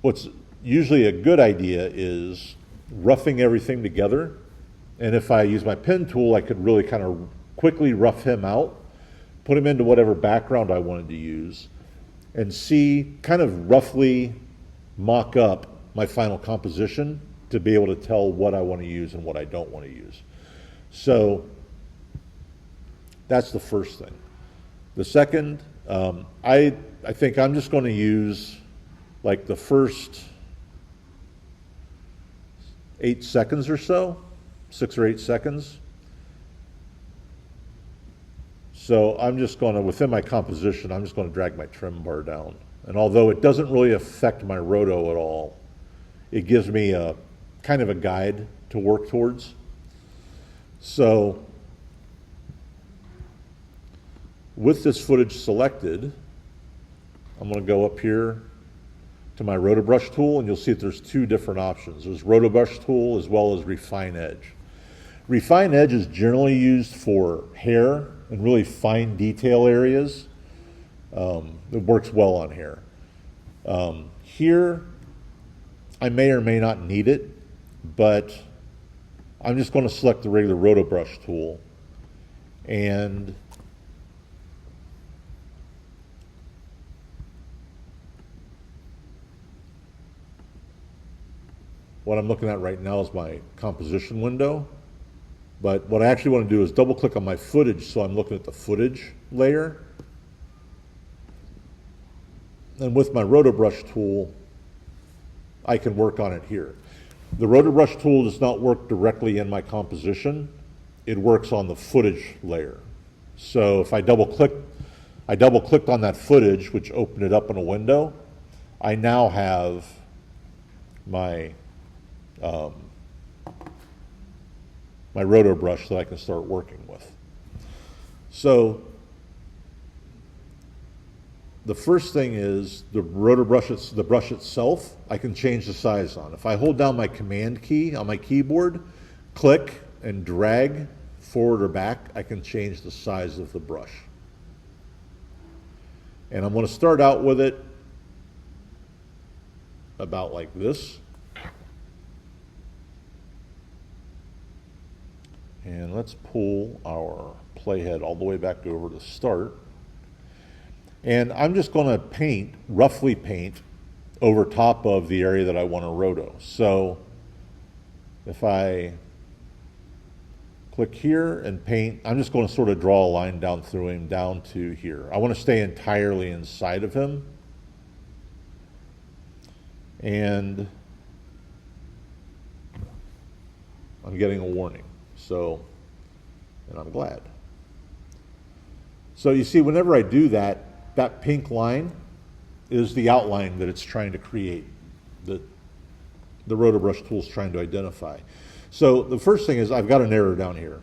A: what's usually a good idea is roughing everything together. And if I use my pen tool, I could really kind of quickly rough him out, put him into whatever background I wanted to use, and see, kind of roughly mock up my final composition to be able to tell what I want to use and what I don't want to use. So that's the first thing. The second, I think I'm just going to use like the first 8 seconds or so, 6 or 8 seconds. So I'm just going to, within my composition, I'm just going to drag my trim bar down. And although it doesn't really affect my roto at all, it gives me a kind of a guide to work towards. So with this footage selected, I'm going to go up here to my Rotobrush tool, and you'll see that there's 2 different options. There's Rotobrush tool as well as Refine Edge. Refine Edge is generally used for hair and really fine detail areas. It works well on hair. Here, I may or may not need it, but I'm just going to select the regular Rotobrush tool, and what I'm looking at right now is my composition window. But what I actually want to do is double click on my footage, so I'm looking at the footage layer. And with my Rotobrush tool, I can work on it here. The Rotobrush tool does not work directly in my composition. It works on the footage layer. So if I double clicked on that footage, which opened it up in a window, I now have my my Rotobrush that I can start working with. So the first thing is the Rotobrush, the brush itself, I can change the size on. If I hold down my Command key on my keyboard, click and drag forward or back, I can change the size of the brush. And I'm going to start out with it about like this. And let's pull our playhead all the way back over to start. And I'm just going to paint, roughly paint, over top of the area that I want to roto. So if I click here and paint, I'm just going to sort of draw a line down through him down to here. I want to stay entirely inside of him. And I'm getting a warning. So, and I'm glad. So you see, whenever I do that, that pink line is the outline that it's trying to create, that the Rotobrush tool is trying to identify. So the first thing is I've got an error down here.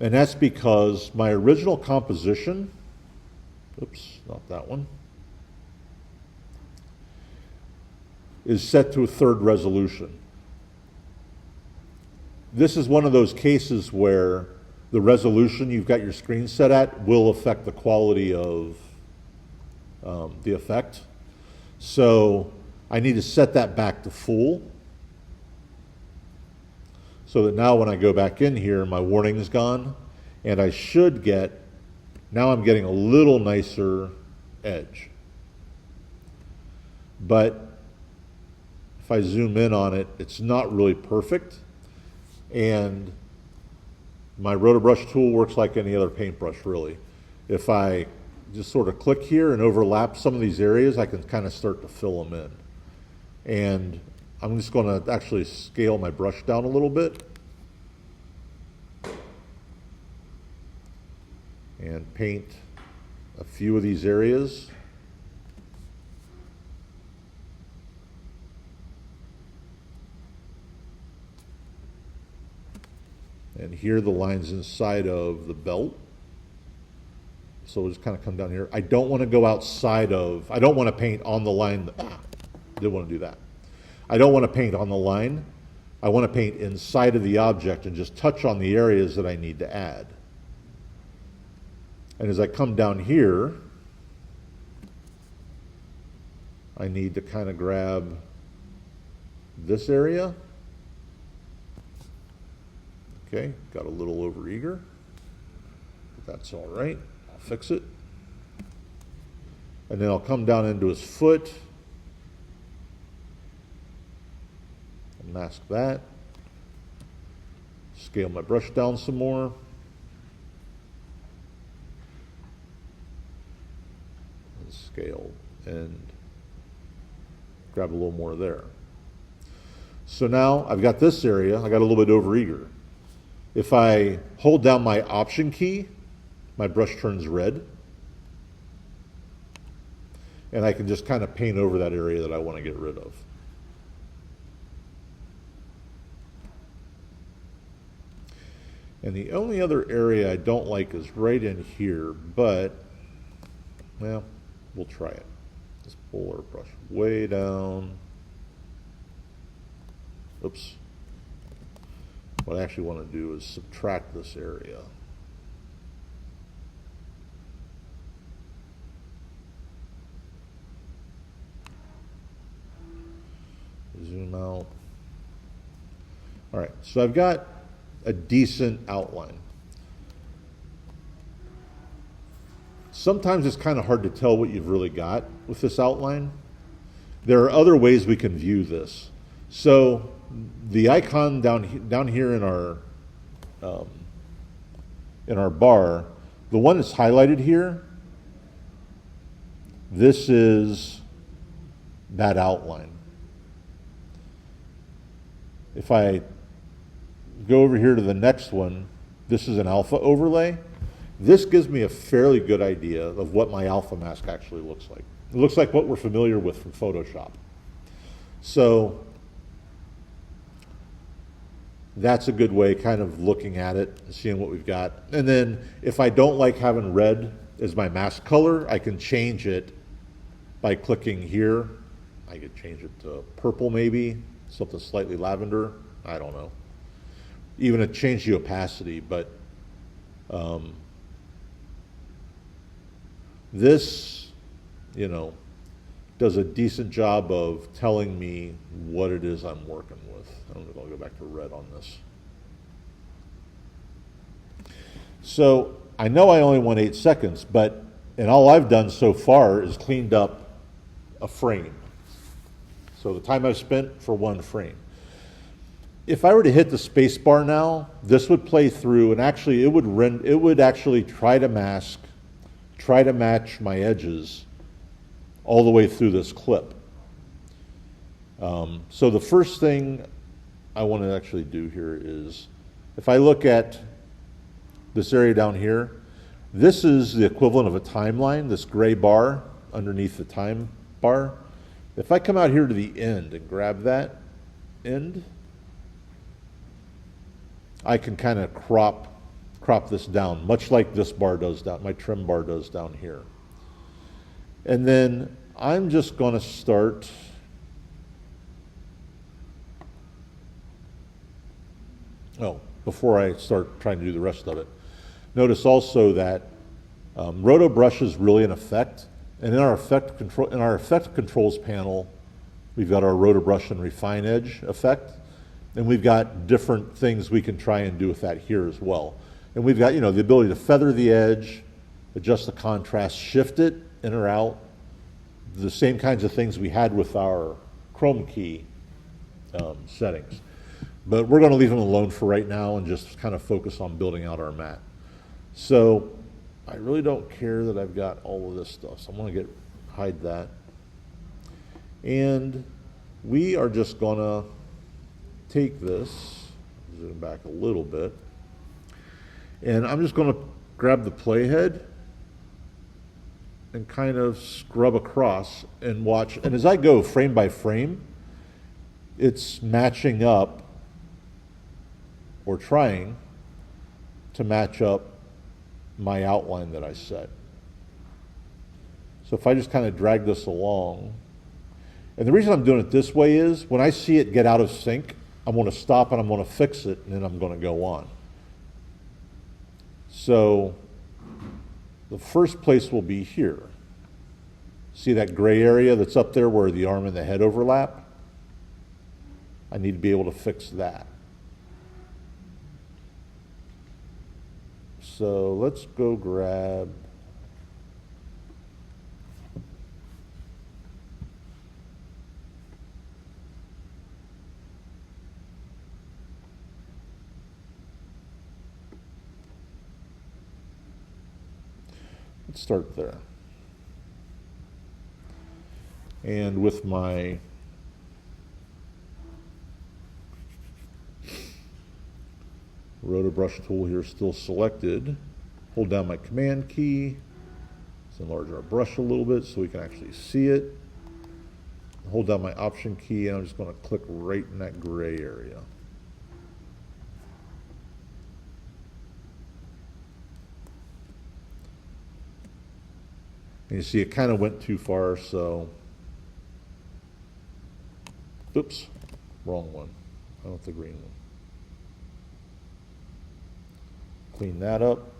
A: And that's because my original composition, oops, not that one, is set to a 3rd resolution. This is one of those cases where the resolution you've got your screen set at will affect the quality of the effect. So I need to set that back to full so that now when I go back in here, my warning is gone, and I should get, now I'm getting a little nicer edge. But if I zoom in on it, it's not really perfect. And my Rotobrush tool works like any other paintbrush, really. If I just sort of click here and overlap some of these areas, I can kind of start to fill them in. And I'm just going to actually scale my brush down a little bit. And paint a few of these areas. And here the lines inside of the belt. So we'll just kind of come down here. I don't want to go outside of, I don't want to paint on the line. Didn't want to do that. I don't want to paint on the line. I want to paint inside of the object and just touch on the areas that I need to add. And as I come down here, I need to kind of grab this area. Okay, got a little overeager, but that's all right. I'll fix it. And then I'll come down into his foot and mask that. Scale my brush down some more. And scale and grab a little more there. So now I've got this area, I got a little bit overeager. If I hold down my Option key, my brush turns red. And I can just kind of paint over that area that I want to get rid of. And the only other area I don't like is right in here, but, well, we'll try it. Just pull our brush way down. Oops. What I actually want to do is subtract this area. Zoom out. All right, so I've got a decent outline. Sometimes it's kind of hard to tell what you've really got with this outline. There are other ways we can view this. So the icon down here in our bar, the one that's highlighted here, this is that outline. If I go over here to the next one, this is an alpha overlay. This gives me a fairly good idea of what my alpha mask actually looks like. It looks like what we're familiar with from Photoshop. So that's a good way kind of looking at it and seeing what we've got. And then if I don't like having red as my mask color, I can change it by clicking here. I could change it to purple maybe, something slightly lavender, I don't know. Even to change the opacity, but this, you know, does a decent job of telling me what it is I'm working with. I'm going to go back to red on this. So I know I only want 8 seconds, and all I've done so far is cleaned up a frame. So the time I've spent for one frame. If I were to hit the space bar now, this would play through, and actually it would actually try to match my edges all the way through this clip. So the first thing I want to actually do here is, if I look at this area down here, this is the equivalent of a timeline, this gray bar underneath the time bar. If I come out here to the end and grab that end, I can kind of crop this down, much like this bar does down, my trim bar does down here. And then I'm just going to start before I start trying to do the rest of it. Notice also that Rotobrush is really an effect, and in our effect controls panel, we've got our Rotobrush and Refine Edge effect, and we've got different things we can try and do with that here as well. And we've got, the ability to feather the edge, adjust the contrast, shift it in or out, the same kinds of things we had with our Chroma key settings. But we're going to leave them alone for right now and just kind of focus on building out our mat. So I really don't care that I've got all of this stuff, so I'm going to hide that. And we are just going to take this, zoom back a little bit, and I'm just going to grab the playhead and kind of scrub across and watch. And as I go frame by frame, it's matching up, or trying to match up my outline that I set. So if I just kind of drag this along, and the reason I'm doing it this way is when I see it get out of sync, I'm going to stop and I'm going to fix it, and then I'm going to go on. So the first place will be here. See that gray area that's up there where the arm and the head overlap? I need to be able to fix that. So let's go grab let's start there. And with my Rotobrush tool here still selected, hold down my command key, let's enlarge our brush a little bit so we can actually see it. Hold down my option key, and I'm just going to click right in that gray area. And you see it kind of went too far, so oops, wrong one. I want the green one. Clean that up.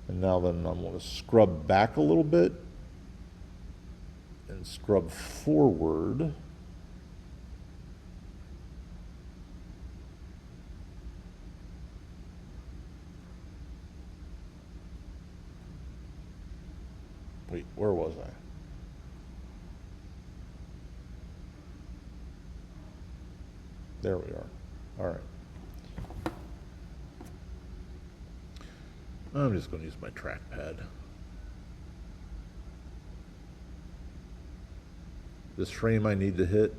A: And now then I'm going to scrub back a little bit and scrub forward. Wait, where was I? There we are. All right. I'm just going to use my trackpad. This frame I need to hit.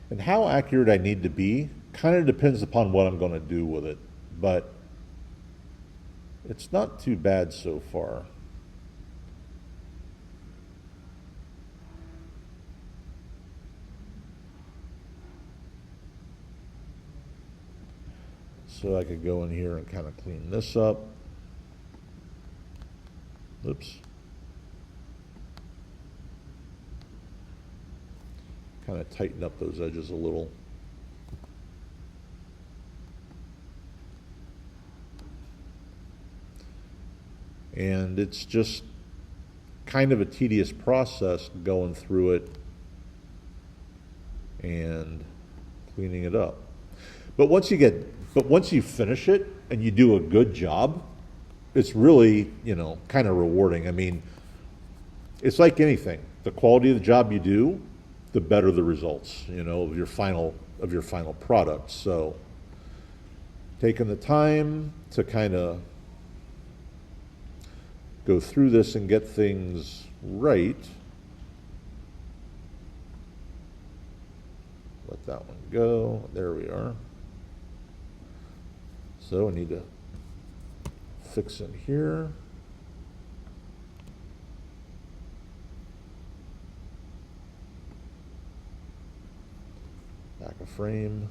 A: And how accurate I need to be kind of depends upon what I'm going to do with it. But it's not too bad so far. So I could go in here and kind of clean this up. Oops. Kind of tighten up those edges a little. And it's just kind of a tedious process going through it and cleaning it up. But once you finish it and you do a good job, it's really, kind of rewarding. I mean, it's like anything. The quality of the job you do, the better the results, of your final product. So taking the time to kind of go through this and get things right. Let that one go. There we are. So I need to fix in here. Back a frame.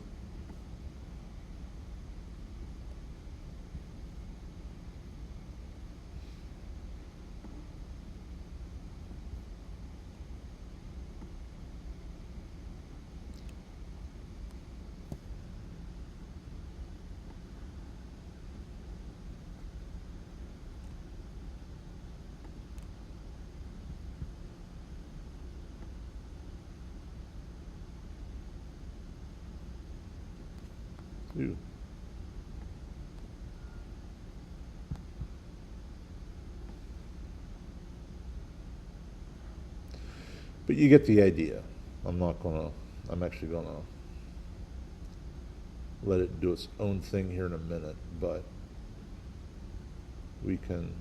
A: Ooh. But you get the idea. I'm actually gonna let it do its own thing here in a minute, but we can,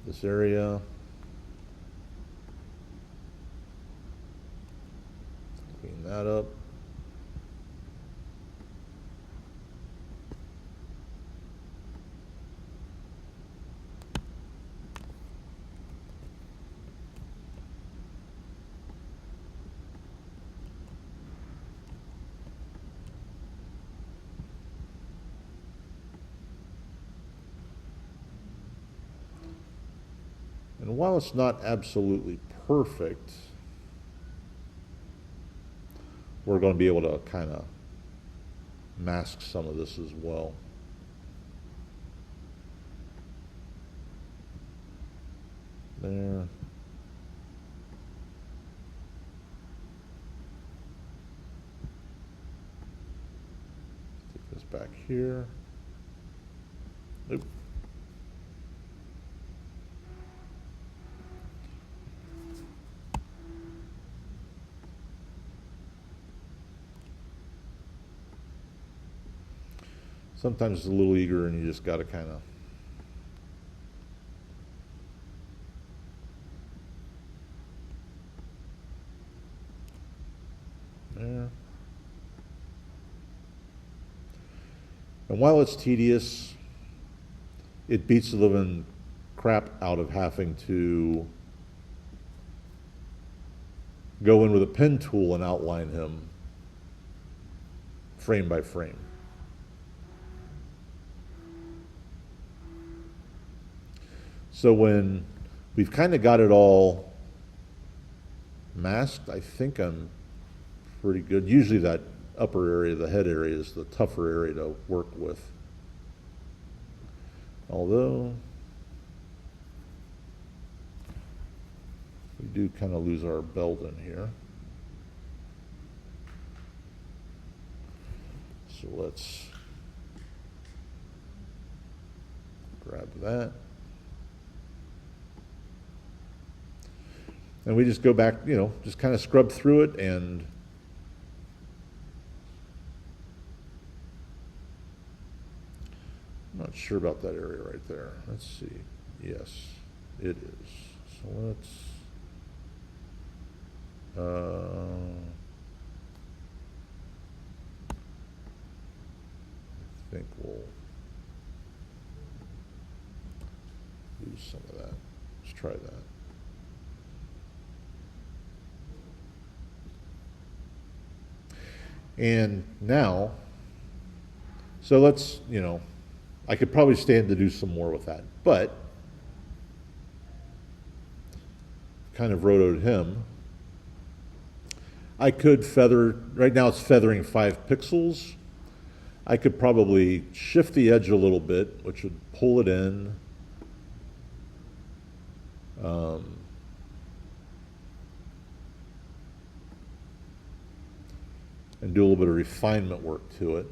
A: this area, clean that up. And while it's not absolutely perfect, we're going to be able to kind of mask some of this as well. There. Take this back here. Nope. Sometimes it's a little eager and you just got to kind of there. And while it's tedious, it beats the living crap out of having to go in with a pen tool and outline him frame by frame. So when we've kind of got it all masked, I think I'm pretty good. Usually that upper area, the head area, is the tougher area to work with. Although we do kind of lose our belt in here. So let's grab that. And we just go back, just kind of scrub through it, and I'm not sure about that area right there. Let's see. Yes, it is. So let's, I think we'll lose some of that. Let's try that. And now, so let's, I could probably stand to do some more with that, but kind of rotoed him. I could feather, right now it's feathering 5 pixels. I could probably shift the edge a little bit, which would pull it in. And do a little bit of refinement work to it.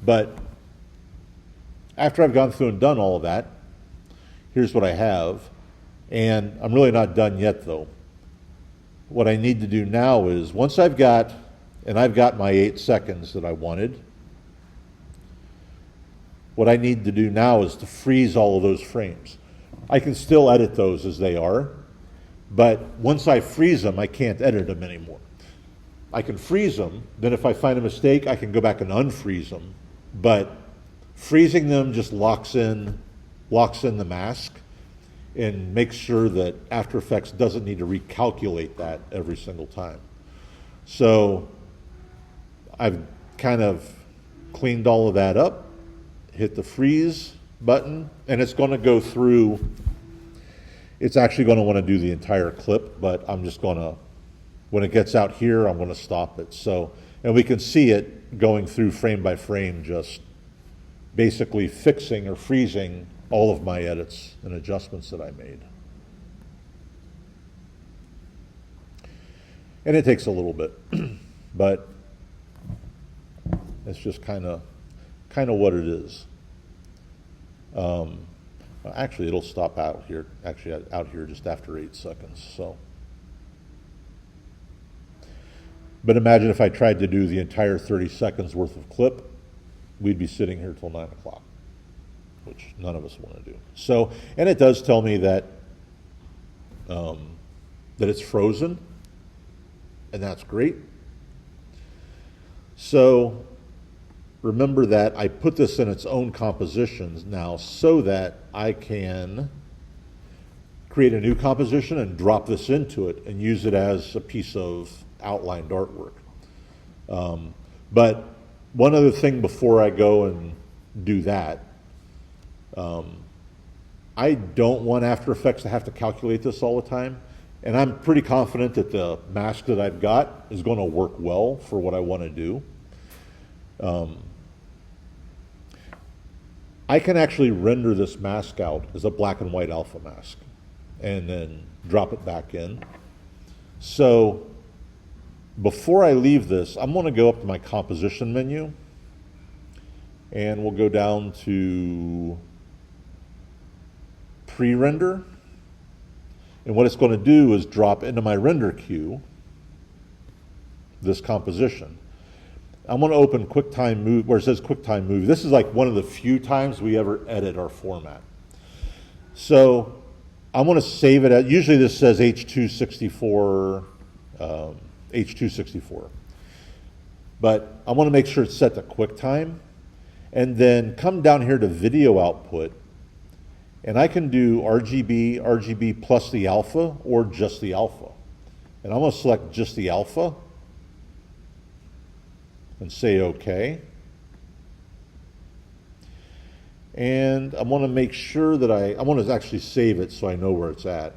A: But after I've gone through and done all of that, here's what I have. And I'm really not done yet though. What I need to do now is, once I've got my 8 seconds that I wanted, what I need to do now is to freeze all of those frames. I can still edit those as they are, but once I freeze them, I can't edit them anymore. I can freeze them, then if I find a mistake, I can go back and unfreeze them, but freezing them just locks in the mask and makes sure that After Effects doesn't need to recalculate that every single time. So I've kind of cleaned all of that up, hit the freeze button, and it's going to go through. It's actually going to want to do the entire clip, but I'm just going to, when it gets out here, I'm going to stop it. So, and we can see it going through frame by frame, just basically fixing or freezing all of my edits and adjustments that I made. And it takes a little bit, but it's just kind of what it is. Actually, it'll stop out here just after 8 seconds. So, but imagine if I tried to do the entire 30 seconds worth of clip, we'd be sitting here till 9 o'clock, which none of us want to do. So, and it does tell me that that it's frozen, and that's great. So remember that I put this in its own compositions now so that I can create a new composition and drop this into it and use it as a piece of outlined artwork. But one other thing before I go and do that, I don't want After Effects to have to calculate this all the time. And I'm pretty confident that the mask that I've got is going to work well for what I want to do. I can actually render this mask out as a black and white alpha mask and then drop it back in. So before I leave this, I'm going to go up to my composition menu and we'll go down to pre-render. And what it's going to do is drop into my render queue this composition. I'm going to open QuickTime Move, where it says QuickTime Move. This is like one of the few times we ever edit our format. So I'm going to save it at, usually this says H264, H264. But I want to make sure it's set to QuickTime. And then come down here to video output. And I can do RGB, RGB plus the alpha, or just the alpha. And I'm going to select just the alpha and say OK. And I want to make sure that I want to actually save it so I know where it's at,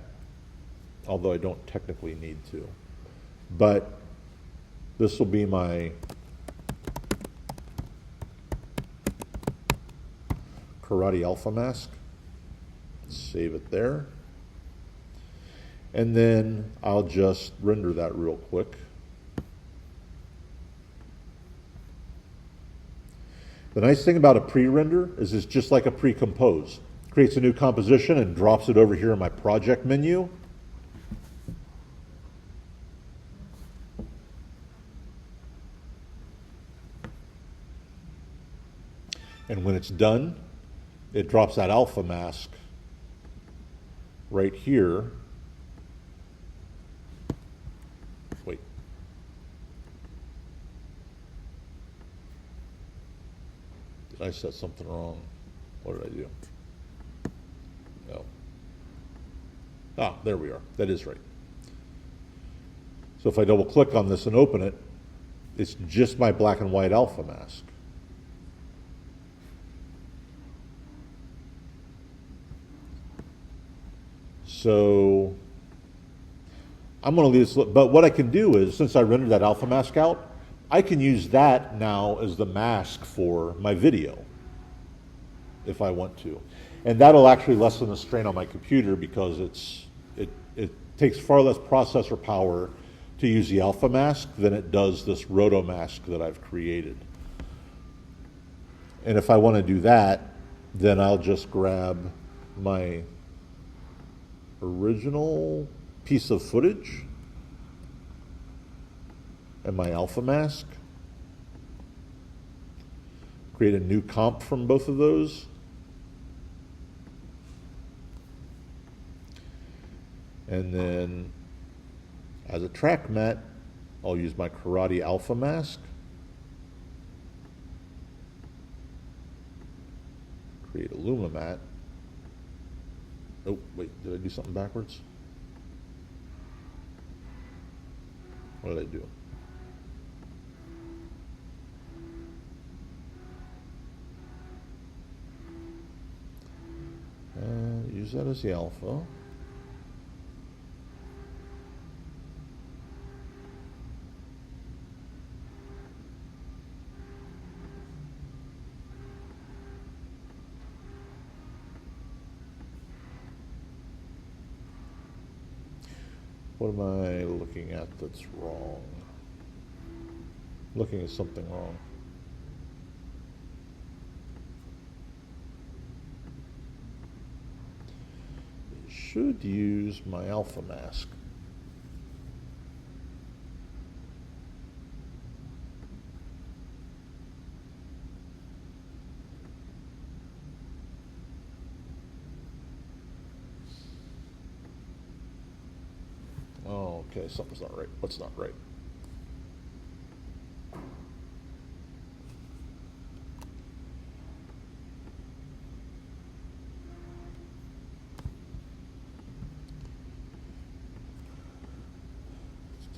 A: although I don't technically need to. But this will be my Karate Alpha mask. Save it there. And then I'll just render that real quick. The nice thing about a pre-render is it's just like a pre-compose. Creates a new composition and drops it over here in my project menu. And when it's done, it drops that alpha mask right here. Wait. Did I set something wrong? What did I do? No. Ah, there we are. That is right. So if I double click on this and open it, it's just my black and white alpha mask. So I'm going to leave this, but what I can do is, since I rendered that alpha mask out, I can use that now as the mask for my video if I want to. And that'll actually lessen the strain on my computer because it takes far less processor power to use the alpha mask than it does this roto mask that I've created. And if I want to do that, then I'll just grab my original piece of footage and my alpha mask, create a new comp from both of those, and then as a track mat, I'll use my Karate alpha mask, create a Luma mat. Oh, wait, did I do something backwards? What did I do? Use that as the alpha. What am I looking at that's wrong? Looking at something wrong. Should use my alpha mask. Oh, okay, something's not right. What's not right?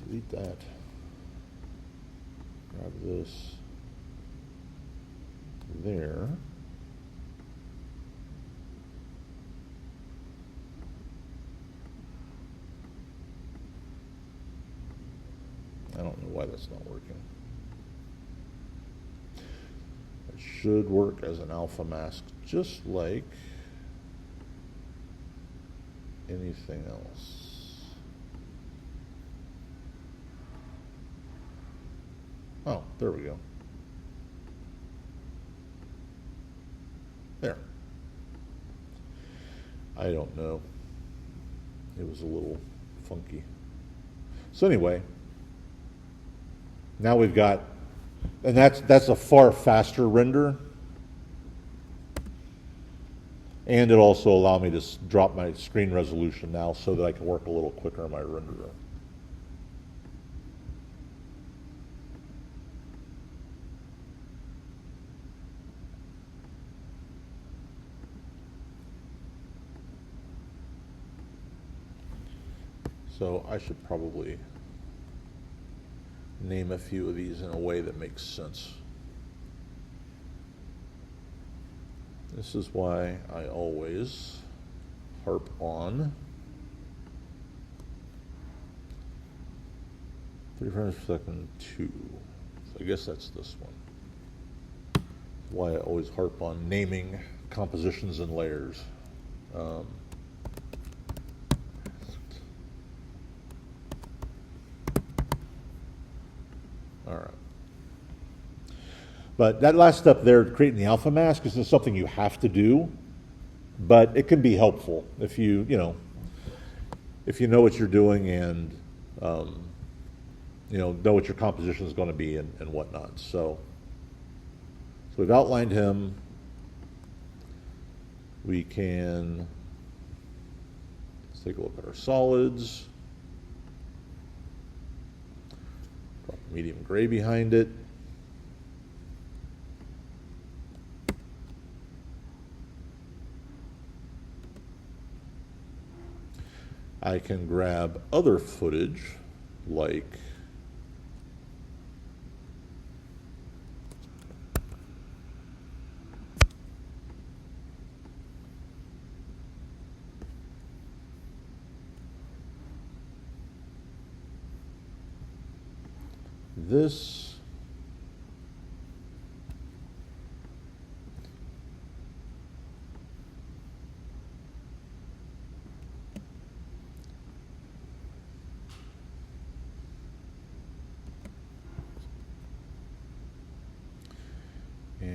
A: Delete that. Grab this there. I don't know why that's not working. It should work as an alpha mask, just like anything else. Oh, there we go. There. I don't know. It was a little funky. So anyway, now we've got, and that's a far faster render. And it also allowed me to drop my screen resolution now so that I can work a little quicker on my renderer. So I should probably name a few of these in a way that makes sense. This is why I always harp on 3 frames per second 2. So I guess that's this one. Why I always harp on naming compositions and layers. All right. But that last step there, creating the alpha mask, is just something you have to do, but it can be helpful if you know what you're doing and know what your composition is going to be and whatnot. So we've outlined him. We can, let's take a look at our solids. Drop medium gray behind it. I can grab other footage like this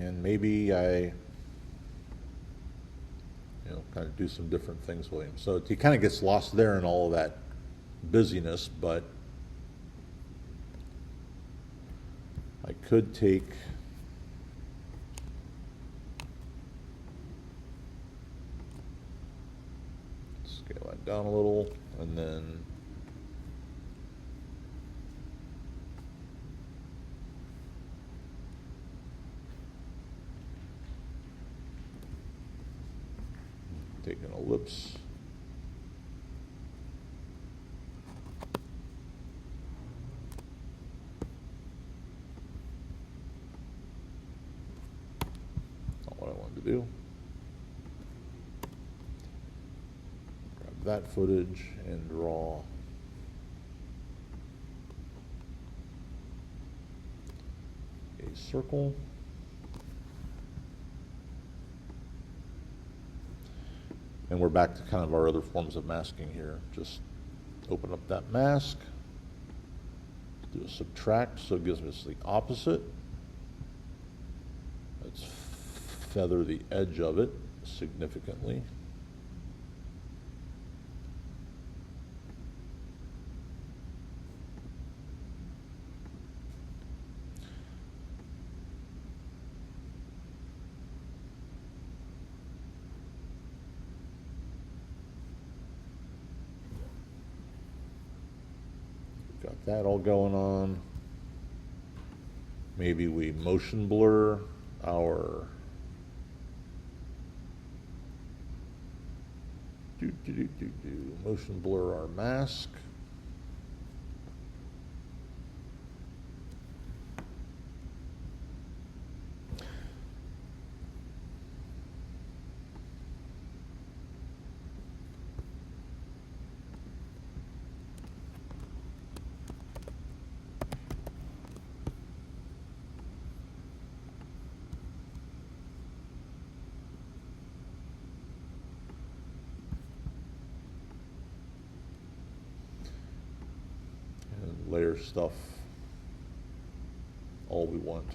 A: And maybe I, kind of do some different things with him. So he kind of gets lost there in all of that busyness, but I could take scale that down a little, and then take an ellipse. Not what I wanted to do. Grab that footage and draw a circle. And we're back to kind of our other forms of masking here. Just open up that mask, do a subtract, so it gives us the opposite. Let's feather the edge of it significantly. Got that all going on. Maybe we motion blur our motion blur our mask. Layer stuff all we want.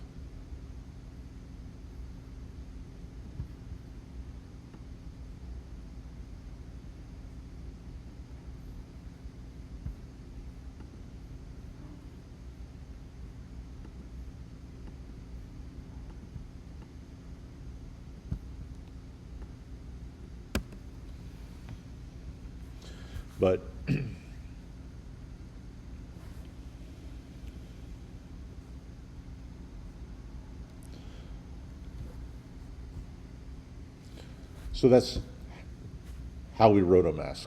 A: But so that's how we rotomask.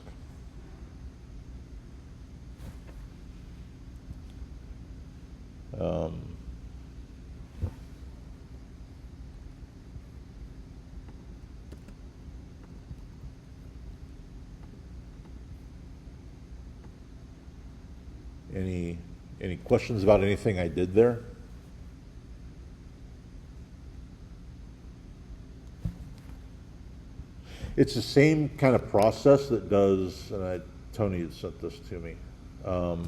A: Any questions about anything I did there? It's the same kind of process that does, and Tony had sent this to me. I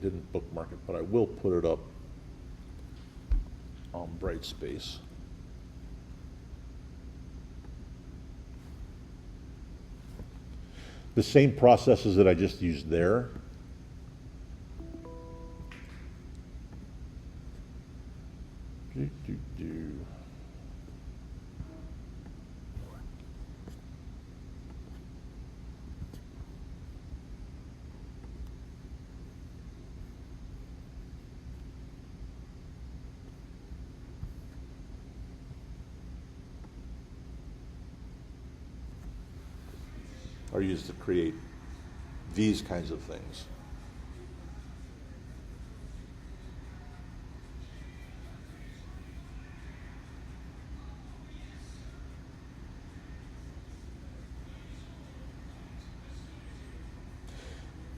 A: didn't bookmark it, but I will put it up on Brightspace. The same processes that I just used there. Are used to create these kinds of things.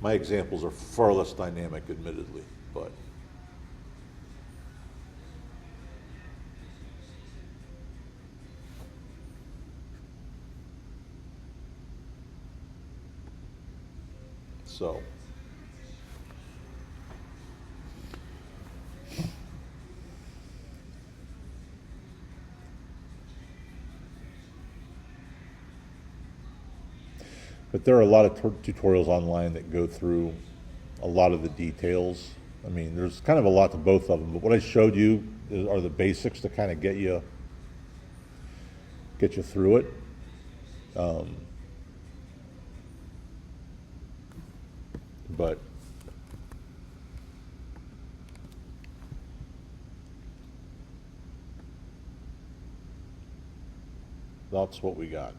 A: My examples are far less dynamic, admittedly, but so But there are a lot of tutorials online that go through a lot of the details. I mean, there's kind of a lot to both of them, but what I showed you are the basics to kind of get you through it. But that's what we got.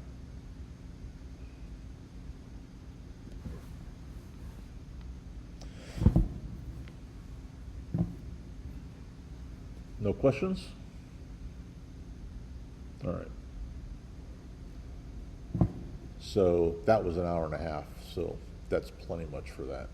A: No questions? All right. So that was an hour and a half, so that's plenty much for that.